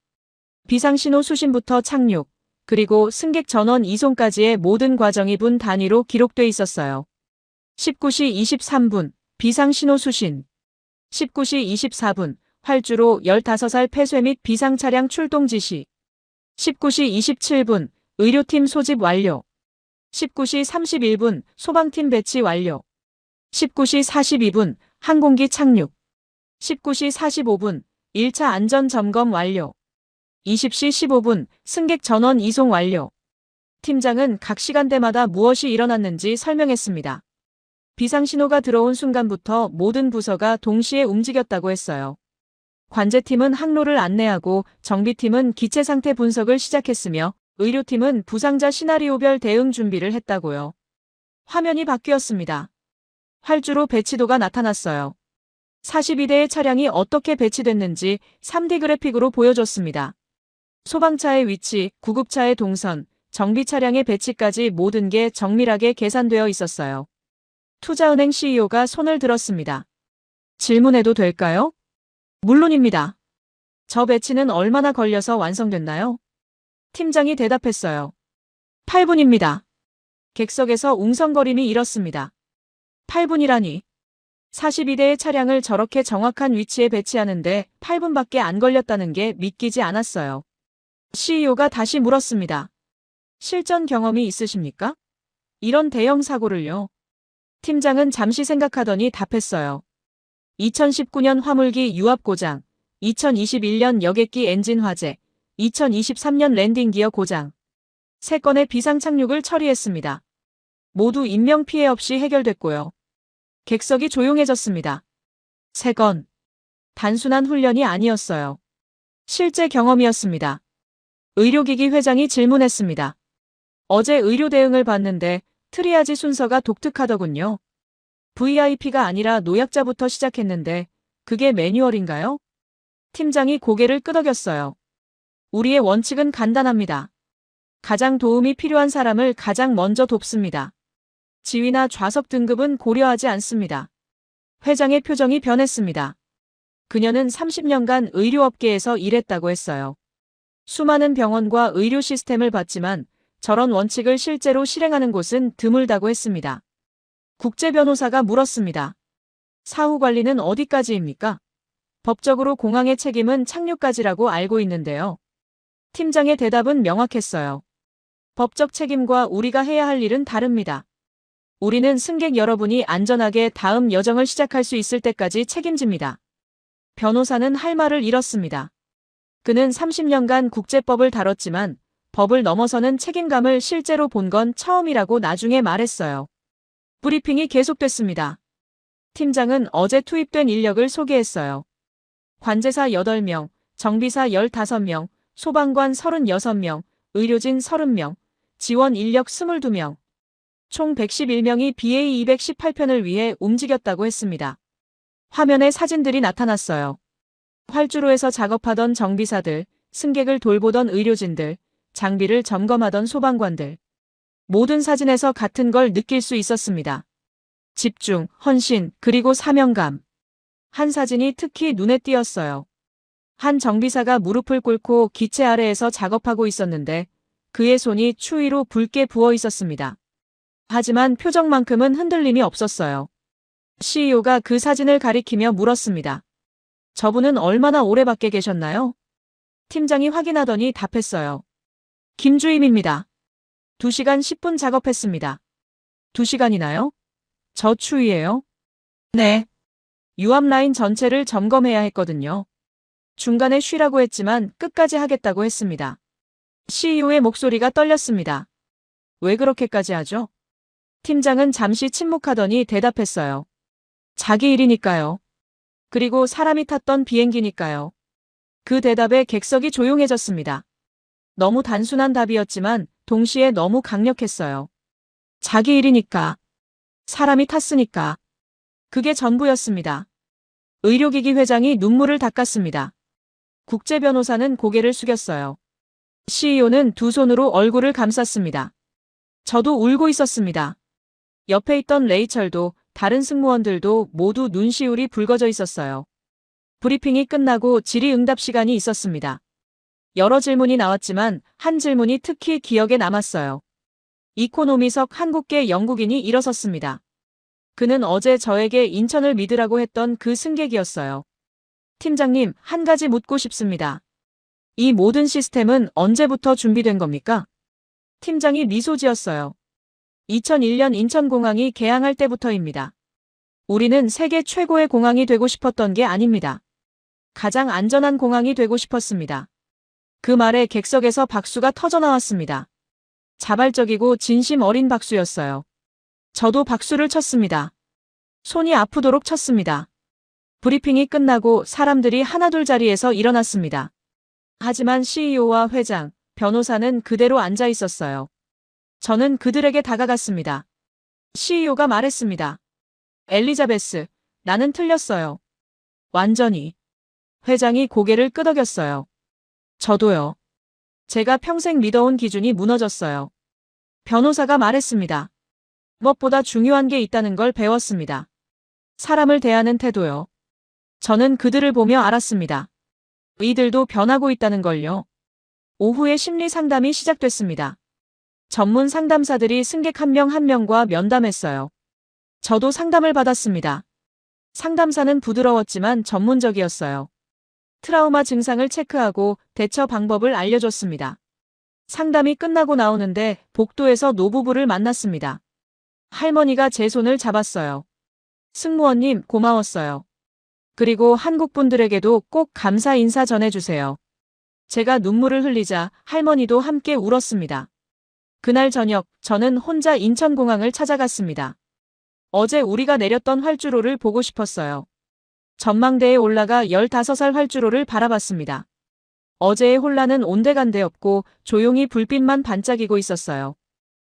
비상신호 수신부터 착륙, 그리고 승객 전원 이송까지의 모든 과정이 분 단위로 기록돼 있었어요. 19시 23분, 비상신호 수신. 19시 24분, 활주로 15살 폐쇄 및 비상차량 출동 지시. 19시 27분, 의료팀 소집 완료. 19시 31분, 소방팀 배치 완료. 19시 42분, 항공기 착륙. 19시 45분, 1차 안전점검 완료. 20시 15분, 승객 전원 이송 완료. 팀장은 각 시간대마다 무엇이 일어났는지 설명했습니다. 비상신호가 들어온 순간부터 모든 부서가 동시에 움직였다고 했어요. 관제팀은 항로를 안내하고 정비팀은 기체 상태 분석을 시작했으며 의료팀은 부상자 시나리오별 대응 준비를 했다고요. 화면이 바뀌었습니다. 활주로 배치도가 나타났어요. 42대의 차량이 어떻게 배치됐는지 3D 그래픽으로 보여줬습니다. 소방차의 위치, 구급차의 동선, 정비 차량의 배치까지 모든 게 정밀하게 계산되어 있었어요. 투자은행 CEO가 손을 들었습니다. 질문해도 될까요? 물론입니다. 저 배치는 얼마나 걸려서 완성됐나요? 팀장이 대답했어요. 8분입니다. 객석에서 웅성거림이 일었습니다. 8분이라니. 42대의 차량을 저렇게 정확한 위치에 배치하는데 8분밖에 안 걸렸다는 게 믿기지 않았어요. CEO가 다시 물었습니다. 실전 경험이 있으십니까? 이런 대형 사고를요. 팀장은 잠시 생각하더니 답했어요. 2019년 화물기 유압 고장, 2021년 여객기 엔진 화재, 2023년 랜딩 기어 고장. 3건의 비상 착륙을 처리했습니다. 모두 인명피해 없이 해결됐고요. 객석이 조용해졌습니다. 3건. 단순한 훈련이 아니었어요. 실제 경험이었습니다. 의료기기 회장이 질문했습니다. 어제 의료 대응을 봤는데 트리아지 순서가 독특하더군요. VIP가 아니라 노약자부터 시작했는데 그게 매뉴얼인가요? 팀장이 고개를 끄덕였어요. 우리의 원칙은 간단합니다. 가장 도움이 필요한 사람을 가장 먼저 돕습니다. 지위나 좌석 등급은 고려하지 않습니다. 회장의 표정이 변했습니다. 그녀는 30년간 의료업계에서 일했다고 했어요. 수많은 병원과 의료 시스템을 봤지만 저런 원칙을 실제로 실행하는 곳은 드물다고 했습니다. 국제 변호사가 물었습니다. 사후 관리는 어디까지입니까? 법적으로 공항의 책임은 착륙까지라고 알고 있는데요. 팀장의 대답은 명확했어요. 법적 책임과 우리가 해야 할 일은 다릅니다. 우리는 승객 여러분이 안전하게 다음 여정을 시작할 수 있을 때까지 책임집니다. 변호사는 할 말을 잃었습니다. 그는 30년간 국제법을 다뤘지만 법을 넘어서는 책임감을 실제로 본 건 처음이라고 나중에 말했어요. 브리핑이 계속됐습니다. 팀장은 어제 투입된 인력을 소개했어요. 관제사 8명, 정비사 15명, 소방관 36명, 의료진 30명, 지원 인력 22명. 총 111명이 BA218편을 위해 움직였다고 했습니다. 화면에 사진들이 나타났어요. 활주로에서 작업하던 정비사들, 승객을 돌보던 의료진들, 장비를 점검하던 소방관들. 모든 사진에서 같은 걸 느낄 수 있었습니다. 집중, 헌신, 그리고 사명감. 한 사진이 특히 눈에 띄었어요. 한 정비사가 무릎을 꿇고 기체 아래에서 작업하고 있었는데 그의 손이 추위로 붉게 부어 있었습니다. 하지만 표정만큼은 흔들림이 없었어요. CEO가 그 사진을 가리키며 물었습니다. 저분은 얼마나 오래 밖에 계셨나요? 팀장이 확인하더니 답했어요. 김주임입니다. 2시간 10분 작업했습니다. 2시간이나요? 저 추위예요? 네. 유압 라인 전체를 점검해야 했거든요. 중간에 쉬라고 했지만 끝까지 하겠다고 했습니다. CEO의 목소리가 떨렸습니다. 왜 그렇게까지 하죠? 팀장은 잠시 침묵하더니 대답했어요. 자기 일이니까요. 그리고 사람이 탔던 비행기니까요. 그 대답에 객석이 조용해졌습니다. 너무 단순한 답이었지만 동시에 너무 강력했어요. 자기 일이니까. 사람이 탔으니까. 그게 전부였습니다. 의료기기 회장이 눈물을 닦았습니다. 국제변호사는 고개를 숙였어요. CEO는 두 손으로 얼굴을 감쌌습니다. 저도 울고 있었습니다. 옆에 있던 레이철도 다른 승무원들도 모두 눈시울이 붉어져 있었어요. 브리핑이 끝나고 질의응답 시간이 있었습니다. 여러 질문이 나왔지만 한 질문이 특히 기억에 남았어요. 이코노미석 한국계 영국인이 일어섰습니다. 그는 어제 저에게 인천을 믿으라고 했던 그 승객이었어요. 팀장님, 한 가지 묻고 싶습니다. 이 모든 시스템은 언제부터 준비된 겁니까? 팀장이 미소 지었어요. 2001년 인천공항이 개항할 때부터입니다. 우리는 세계 최고의 공항이 되고 싶었던 게 아닙니다. 가장 안전한 공항이 되고 싶었습니다. 그 말에 객석에서 박수가 터져나왔습니다. 자발적이고 진심 어린 박수였어요. 저도 박수를 쳤습니다. 손이 아프도록 쳤습니다. 브리핑이 끝나고 사람들이 하나둘 자리에서 일어났습니다. 하지만 CEO와 회장, 변호사는 그대로 앉아 있었어요. 저는 그들에게 다가갔습니다. CEO가 말했습니다. 엘리자베스, 나는 틀렸어요. 완전히. 회장이 고개를 끄덕였어요. 저도요. 제가 평생 믿어온 기준이 무너졌어요. 변호사가 말했습니다. 무엇보다 중요한 게 있다는 걸 배웠습니다. 사람을 대하는 태도요. 저는 그들을 보며 알았습니다. 이들도 변하고 있다는 걸요. 오후에 심리 상담이 시작됐습니다. 전문 상담사들이 승객 한 명 한 명과 면담했어요. 저도 상담을 받았습니다. 상담사는 부드러웠지만 전문적이었어요. 트라우마 증상을 체크하고 대처 방법을 알려줬습니다. 상담이 끝나고 나오는데 복도에서 노부부를 만났습니다. 할머니가 제 손을 잡았어요. 승무원님, 고마웠어요. 그리고 한국 분들에게도 꼭 감사 인사 전해주세요. 제가 눈물을 흘리자 할머니도 함께 울었습니다. 그날 저녁 저는 혼자 인천공항을 찾아갔습니다. 어제 우리가 내렸던 활주로를 보고 싶었어요. 전망대에 올라가 15살 활주로를 바라봤습니다. 어제의 혼란은 온데간데 없고 조용히 불빛만 반짝이고 있었어요.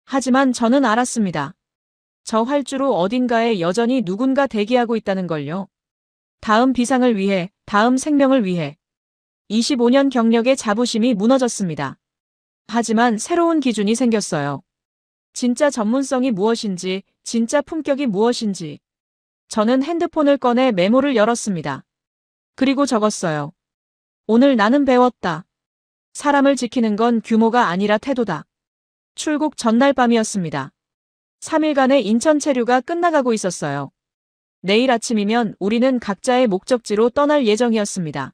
하지만 저는 알았습니다. 저 활주로 어딘가에 여전히 누군가 대기하고 있다는 걸요. 다음 비상을 위해, 다음 생명을 위해. 25년 경력의 자부심이 무너졌습니다. 하지만 새로운 기준이 생겼어요. 진짜 전문성이 무엇인지, 진짜 품격이 무엇인지. 저는 핸드폰을 꺼내 메모를 열었습니다. 그리고 적었어요. 오늘 나는 배웠다. 사람을 지키는 건 규모가 아니라 태도다. 출국 전날 밤이었습니다. 3일간의 인천 체류가 끝나가고 있었어요. 내일 아침이면 우리는 각자의 목적지로 떠날 예정이었습니다.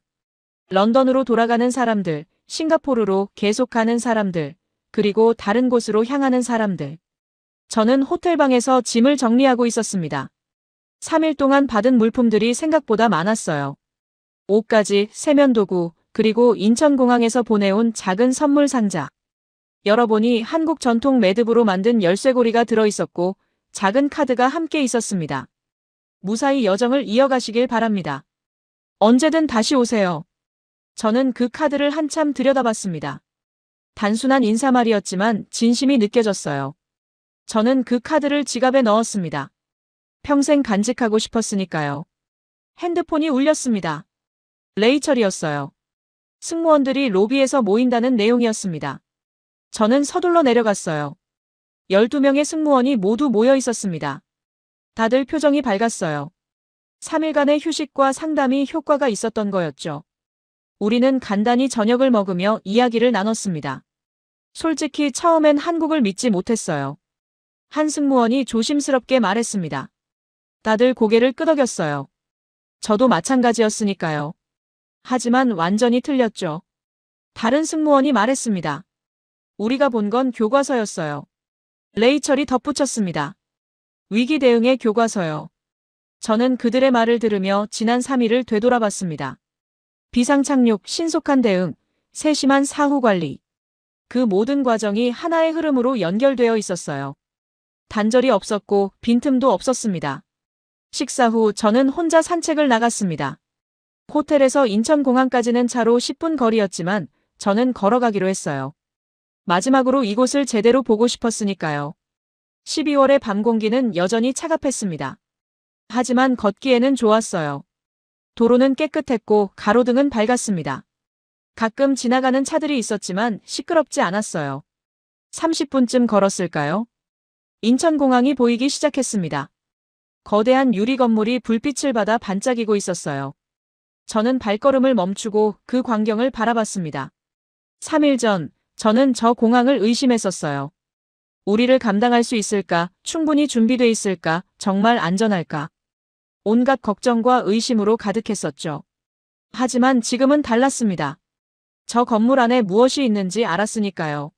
런던으로 돌아가는 사람들, 싱가포르로 계속 가는 사람들, 그리고 다른 곳으로 향하는 사람들. 저는 호텔방에서 짐을 정리하고 있었습니다. 3일 동안 받은 물품들이 생각보다 많았어요. 옷가지, 세면도구, 그리고 인천공항에서 보내온 작은 선물 상자. 열어보니 한국 전통 매듭으로 만든 열쇠고리가 들어있었고 작은 카드가 함께 있었습니다. 무사히 여정을 이어가시길 바랍니다. 언제든 다시 오세요. 저는 그 카드를 한참 들여다봤습니다. 단순한 인사말이었지만 진심이 느껴졌어요. 저는 그 카드를 지갑에 넣었습니다. 평생 간직하고 싶었으니까요. 핸드폰이 울렸습니다. 레이첼이었어요. 승무원들이 로비에서 모인다는 내용이었습니다. 저는 서둘러 내려갔어요. 12명의 승무원이 모두 모여 있었습니다. 다들 표정이 밝았어요. 3일간의 휴식과 상담이 효과가 있었던 거였죠. 우리는 간단히 저녁을 먹으며 이야기를 나눴습니다. 솔직히 처음엔 한국을 믿지 못했어요. 한 승무원이 조심스럽게 말했습니다. 다들 고개를 끄덕였어요. 저도 마찬가지였으니까요. 하지만 완전히 틀렸죠. 다른 승무원이 말했습니다. 우리가 본 건 교과서였어요. 레이첼이 덧붙였습니다. 위기 대응의 교과서요. 저는 그들의 말을 들으며 지난 3일을 되돌아봤습니다. 비상착륙, 신속한 대응, 세심한 사후 관리. 그 모든 과정이 하나의 흐름으로 연결되어 있었어요. 단절이 없었고 빈틈도 없었습니다. 식사 후 저는 혼자 산책을 나갔습니다. 호텔에서 인천공항까지는 차로 10분 거리였지만 저는 걸어가기로 했어요. 마지막으로 이곳을 제대로 보고 싶었으니까요. 12월의 밤 공기는 여전히 차갑했습니다. 하지만 걷기에는 좋았어요. 도로는 깨끗했고 가로등은 밝았습니다. 가끔 지나가는 차들이 있었지만 시끄럽지 않았어요. 30분쯤 걸었을까요? 인천공항이 보이기 시작했습니다. 거대한 유리 건물이 불빛을 받아 반짝이고 있었어요. 저는 발걸음을 멈추고 그 광경을 바라봤습니다. 3일 전, 저는 저 공항을 의심했었어요. 우리를 감당할 수 있을까? 충분히 준비돼 있을까? 정말 안전할까? 온갖 걱정과 의심으로 가득했었죠. 하지만 지금은 달랐습니다. 저 건물 안에 무엇이 있는지 알았으니까요.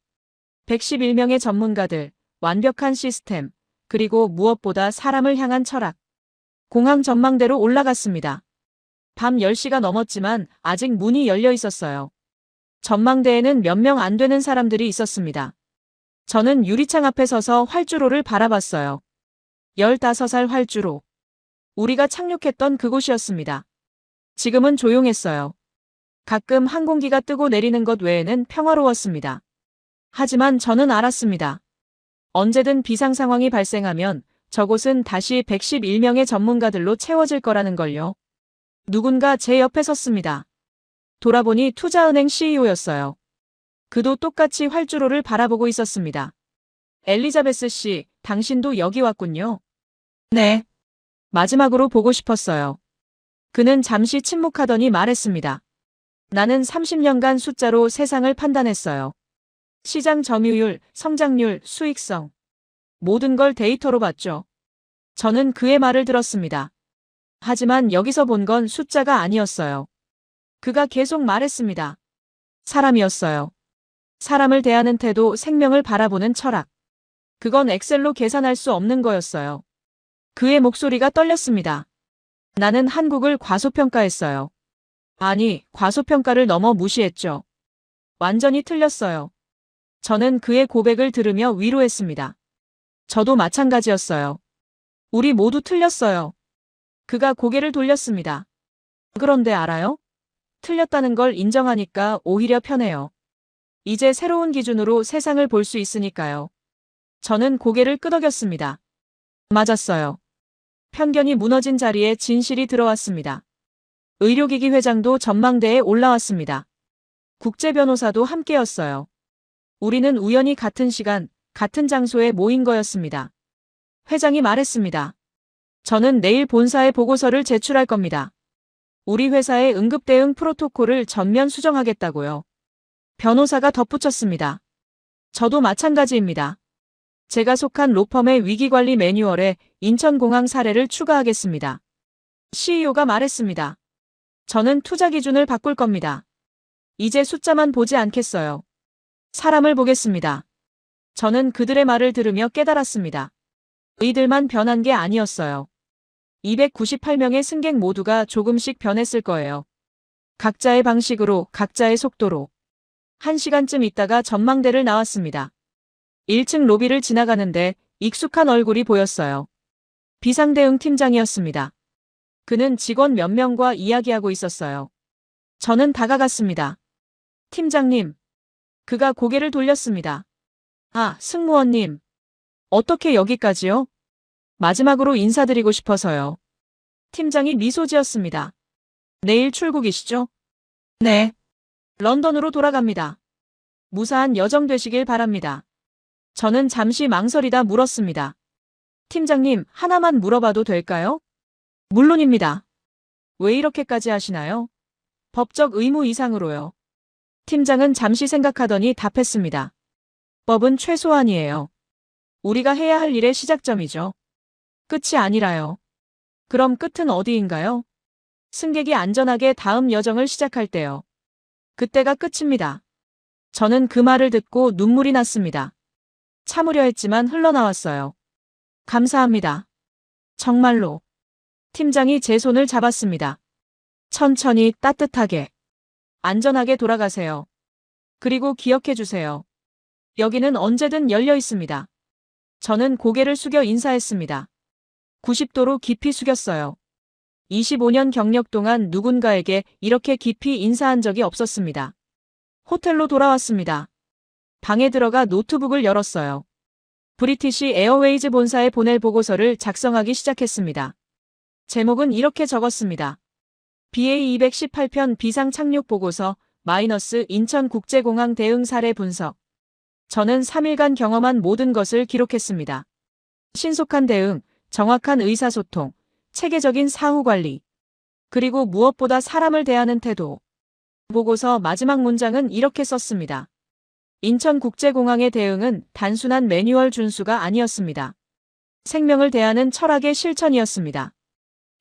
111명의 전문가들, 완벽한 시스템, 그리고 무엇보다 사람을 향한 철학. 공항 전망대로 올라갔습니다. 밤 10시가 넘었지만 아직 문이 열려 있었어요. 전망대에는 몇 명 안 되는 사람들이 있었습니다. 저는 유리창 앞에 서서 활주로를 바라봤어요. 15살 활주로. 우리가 착륙했던 그곳이었습니다. 지금은 조용했어요. 가끔 항공기가 뜨고 내리는 것 외에는 평화로웠습니다. 하지만 저는 알았습니다. 언제든 비상 상황이 발생하면 저곳은 다시 111명의 전문가들로 채워질 거라는 걸요. 누군가 제 옆에 섰습니다. 돌아보니 투자은행 CEO였어요. 그도 똑같이 활주로를 바라보고 있었습니다. 엘리자베스 씨, 당신도 여기 왔군요. 네. 마지막으로 보고 싶었어요. 그는 잠시 침묵하더니 말했습니다. 나는 30년간 숫자로 세상을 판단했어요. 시장 점유율, 성장률, 수익성. 모든 걸 데이터로 봤죠. 저는 그의 말을 들었습니다. 하지만 여기서 본 건 숫자가 아니었어요. 그가 계속 말했습니다. 사람이었어요. 사람을 대하는 태도, 생명을 바라보는 철학. 그건 엑셀로 계산할 수 없는 거였어요. 그의 목소리가 떨렸습니다. 나는 한국을 과소평가했어요. 아니, 과소평가를 넘어 무시했죠. 완전히 틀렸어요. 저는 그의 고백을 들으며 위로했습니다. 저도 마찬가지였어요. 우리 모두 틀렸어요. 그가 고개를 돌렸습니다. 그런데 알아요? 틀렸다는 걸 인정하니까 오히려 편해요. 이제 새로운 기준으로 세상을 볼 수 있으니까요. 저는 고개를 끄덕였습니다. 맞았어요. 편견이 무너진 자리에 진실이 들어왔습니다. 의료기기 회장도 전망대에 올라왔습니다. 국제변호사도 함께였어요. 우리는 우연히 같은 시간, 같은 장소에 모인 거였습니다. 회장이 말했습니다. 저는 내일 본사에 보고서를 제출할 겁니다. 우리 회사의 응급대응 프로토콜을 전면 수정하겠다고요. 변호사가 덧붙였습니다. 저도 마찬가지입니다. 제가 속한 로펌의 위기관리 매뉴얼에 인천공항 사례를 추가하겠습니다. CEO가 말했습니다. 저는 투자 기준을 바꿀 겁니다. 이제 숫자만 보지 않겠어요. 사람을 보겠습니다. 저는 그들의 말을 들으며 깨달았습니다. 의들만 변한 게 아니었어요. 298명의 승객 모두가 조금씩 변했을 거예요. 각자의 방식으로, 각자의 속도로. 1시간쯤 있다가 전망대를 나왔습니다. 1층 로비를 지나가는데 익숙한 얼굴이 보였어요. 비상대응 팀장이었습니다. 그는 직원 몇 명과 이야기하고 있었어요. 저는 다가갔습니다. 팀장님. 그가 고개를 돌렸습니다. 아, 승무원님. 어떻게 여기까지요? 마지막으로 인사드리고 싶어서요. 팀장이 미소 지었습니다. 내일 출국이시죠? 네. 런던으로 돌아갑니다. 무사한 여정 되시길 바랍니다. 저는 잠시 망설이다 물었습니다. 팀장님, 하나만 물어봐도 될까요? 물론입니다. 왜 이렇게까지 하시나요? 법적 의무 이상으로요. 팀장은 잠시 생각하더니 답했습니다. 법은 최소한이에요. 우리가 해야 할 일의 시작점이죠. 끝이 아니라요. 그럼 끝은 어디인가요? 승객이 안전하게 다음 여정을 시작할 때요. 그때가 끝입니다. 저는 그 말을 듣고 눈물이 났습니다. 참으려 했지만 흘러나왔어요. 감사합니다. 정말로. 팀장이 제 손을 잡았습니다. 천천히 따뜻하게. 안전하게 돌아가세요. 그리고 기억해 주세요. 여기는 언제든 열려 있습니다. 저는 고개를 숙여 인사했습니다. 90도로 깊이 숙였어요. 25년 경력 동안 누군가에게 이렇게 깊이 인사한 적이 없었습니다. 호텔로 돌아왔습니다. 방에 들어가 노트북을 열었어요. 브리티시 에어웨이즈 본사에 보낼 보고서를 작성하기 시작했습니다. 제목은 이렇게 적었습니다. BA218편 비상 착륙 보고서 마이너스 인천국제공항 대응 사례 분석. 저는 3일간 경험한 모든 것을 기록했습니다. 신속한 대응, 정확한 의사소통, 체계적인 사후관리, 그리고 무엇보다 사람을 대하는 태도. 보고서 마지막 문장은 이렇게 썼습니다. 인천국제공항의 대응은 단순한 매뉴얼 준수가 아니었습니다. 생명을 대하는 철학의 실천이었습니다.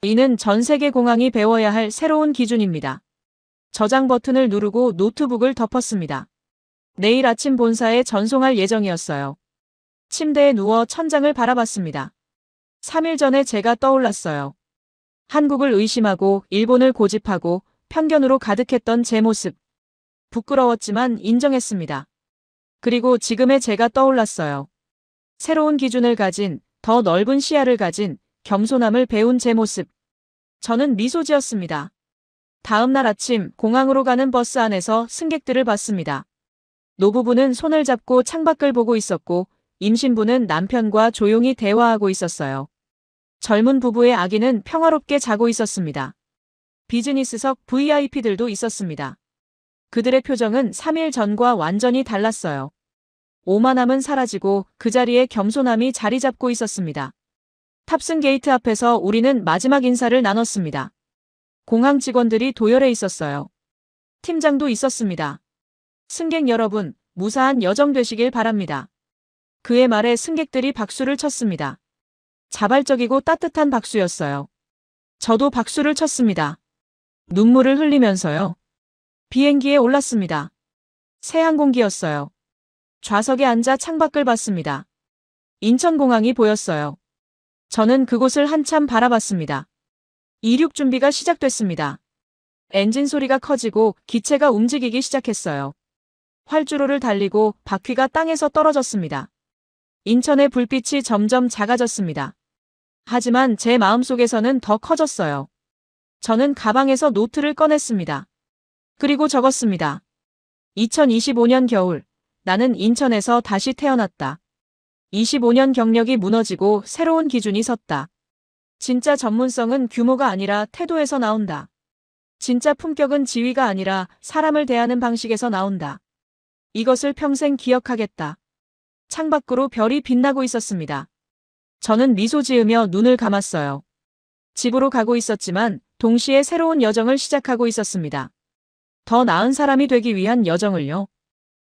이는 전 세계 공항이 배워야 할 새로운 기준입니다. 저장 버튼을 누르고 노트북을 덮었습니다. 내일 아침 본사에 전송할 예정이었어요. 침대에 누워 천장을 바라봤습니다. 3일 전에 제가 떠올랐어요. 한국을 의심하고 일본을 고집하고 편견으로 가득했던 제 모습. 부끄러웠지만 인정했습니다. 그리고 지금의 제가 떠올랐어요. 새로운 기준을 가진, 더 넓은 시야를 가진, 겸손함을 배운 제 모습. 저는 미소 지었습니다. 다음 날 아침 공항으로 가는 버스 안에서 승객들을 봤습니다. 노부부는 손을 잡고 창밖을 보고 있었고 임신부는 남편과 조용히 대화하고 있었어요. 젊은 부부의 아기는 평화롭게 자고 있었습니다. 비즈니스석 VIP들도 있었습니다. 그들의 표정은 3일 전과 완전히 달랐어요. 오만함은 사라지고 그 자리에 겸손함이 자리 잡고 있었습니다. 탑승 게이트 앞에서 우리는 마지막 인사를 나눴습니다. 공항 직원들이 도열해 있었어요. 팀장도 있었습니다. 승객 여러분, 무사한 여정 되시길 바랍니다. 그의 말에 승객들이 박수를 쳤습니다. 자발적이고 따뜻한 박수였어요. 저도 박수를 쳤습니다. 눈물을 흘리면서요. 비행기에 올랐습니다. 새 항공기였어요. 좌석에 앉아 창밖을 봤습니다. 인천공항이 보였어요. 저는 그곳을 한참 바라봤습니다. 이륙 준비가 시작됐습니다. 엔진 소리가 커지고 기체가 움직이기 시작했어요. 활주로를 달리고 바퀴가 땅에서 떨어졌습니다. 인천의 불빛이 점점 작아졌습니다. 하지만 제 마음속에서는 더 커졌어요. 저는 가방에서 노트를 꺼냈습니다. 그리고 적었습니다. 2025년 겨울, 나는 인천에서 다시 태어났다. 25년 경력이 무너지고 새로운 기준이 섰다. 진짜 전문성은 규모가 아니라 태도에서 나온다. 진짜 품격은 지위가 아니라 사람을 대하는 방식에서 나온다. 이것을 평생 기억하겠다. 창밖으로 별이 빛나고 있었습니다. 저는 미소 지으며 눈을 감았어요. 집으로 가고 있었지만 동시에 새로운 여정을 시작하고 있었습니다. 더 나은 사람이 되기 위한 여정을요.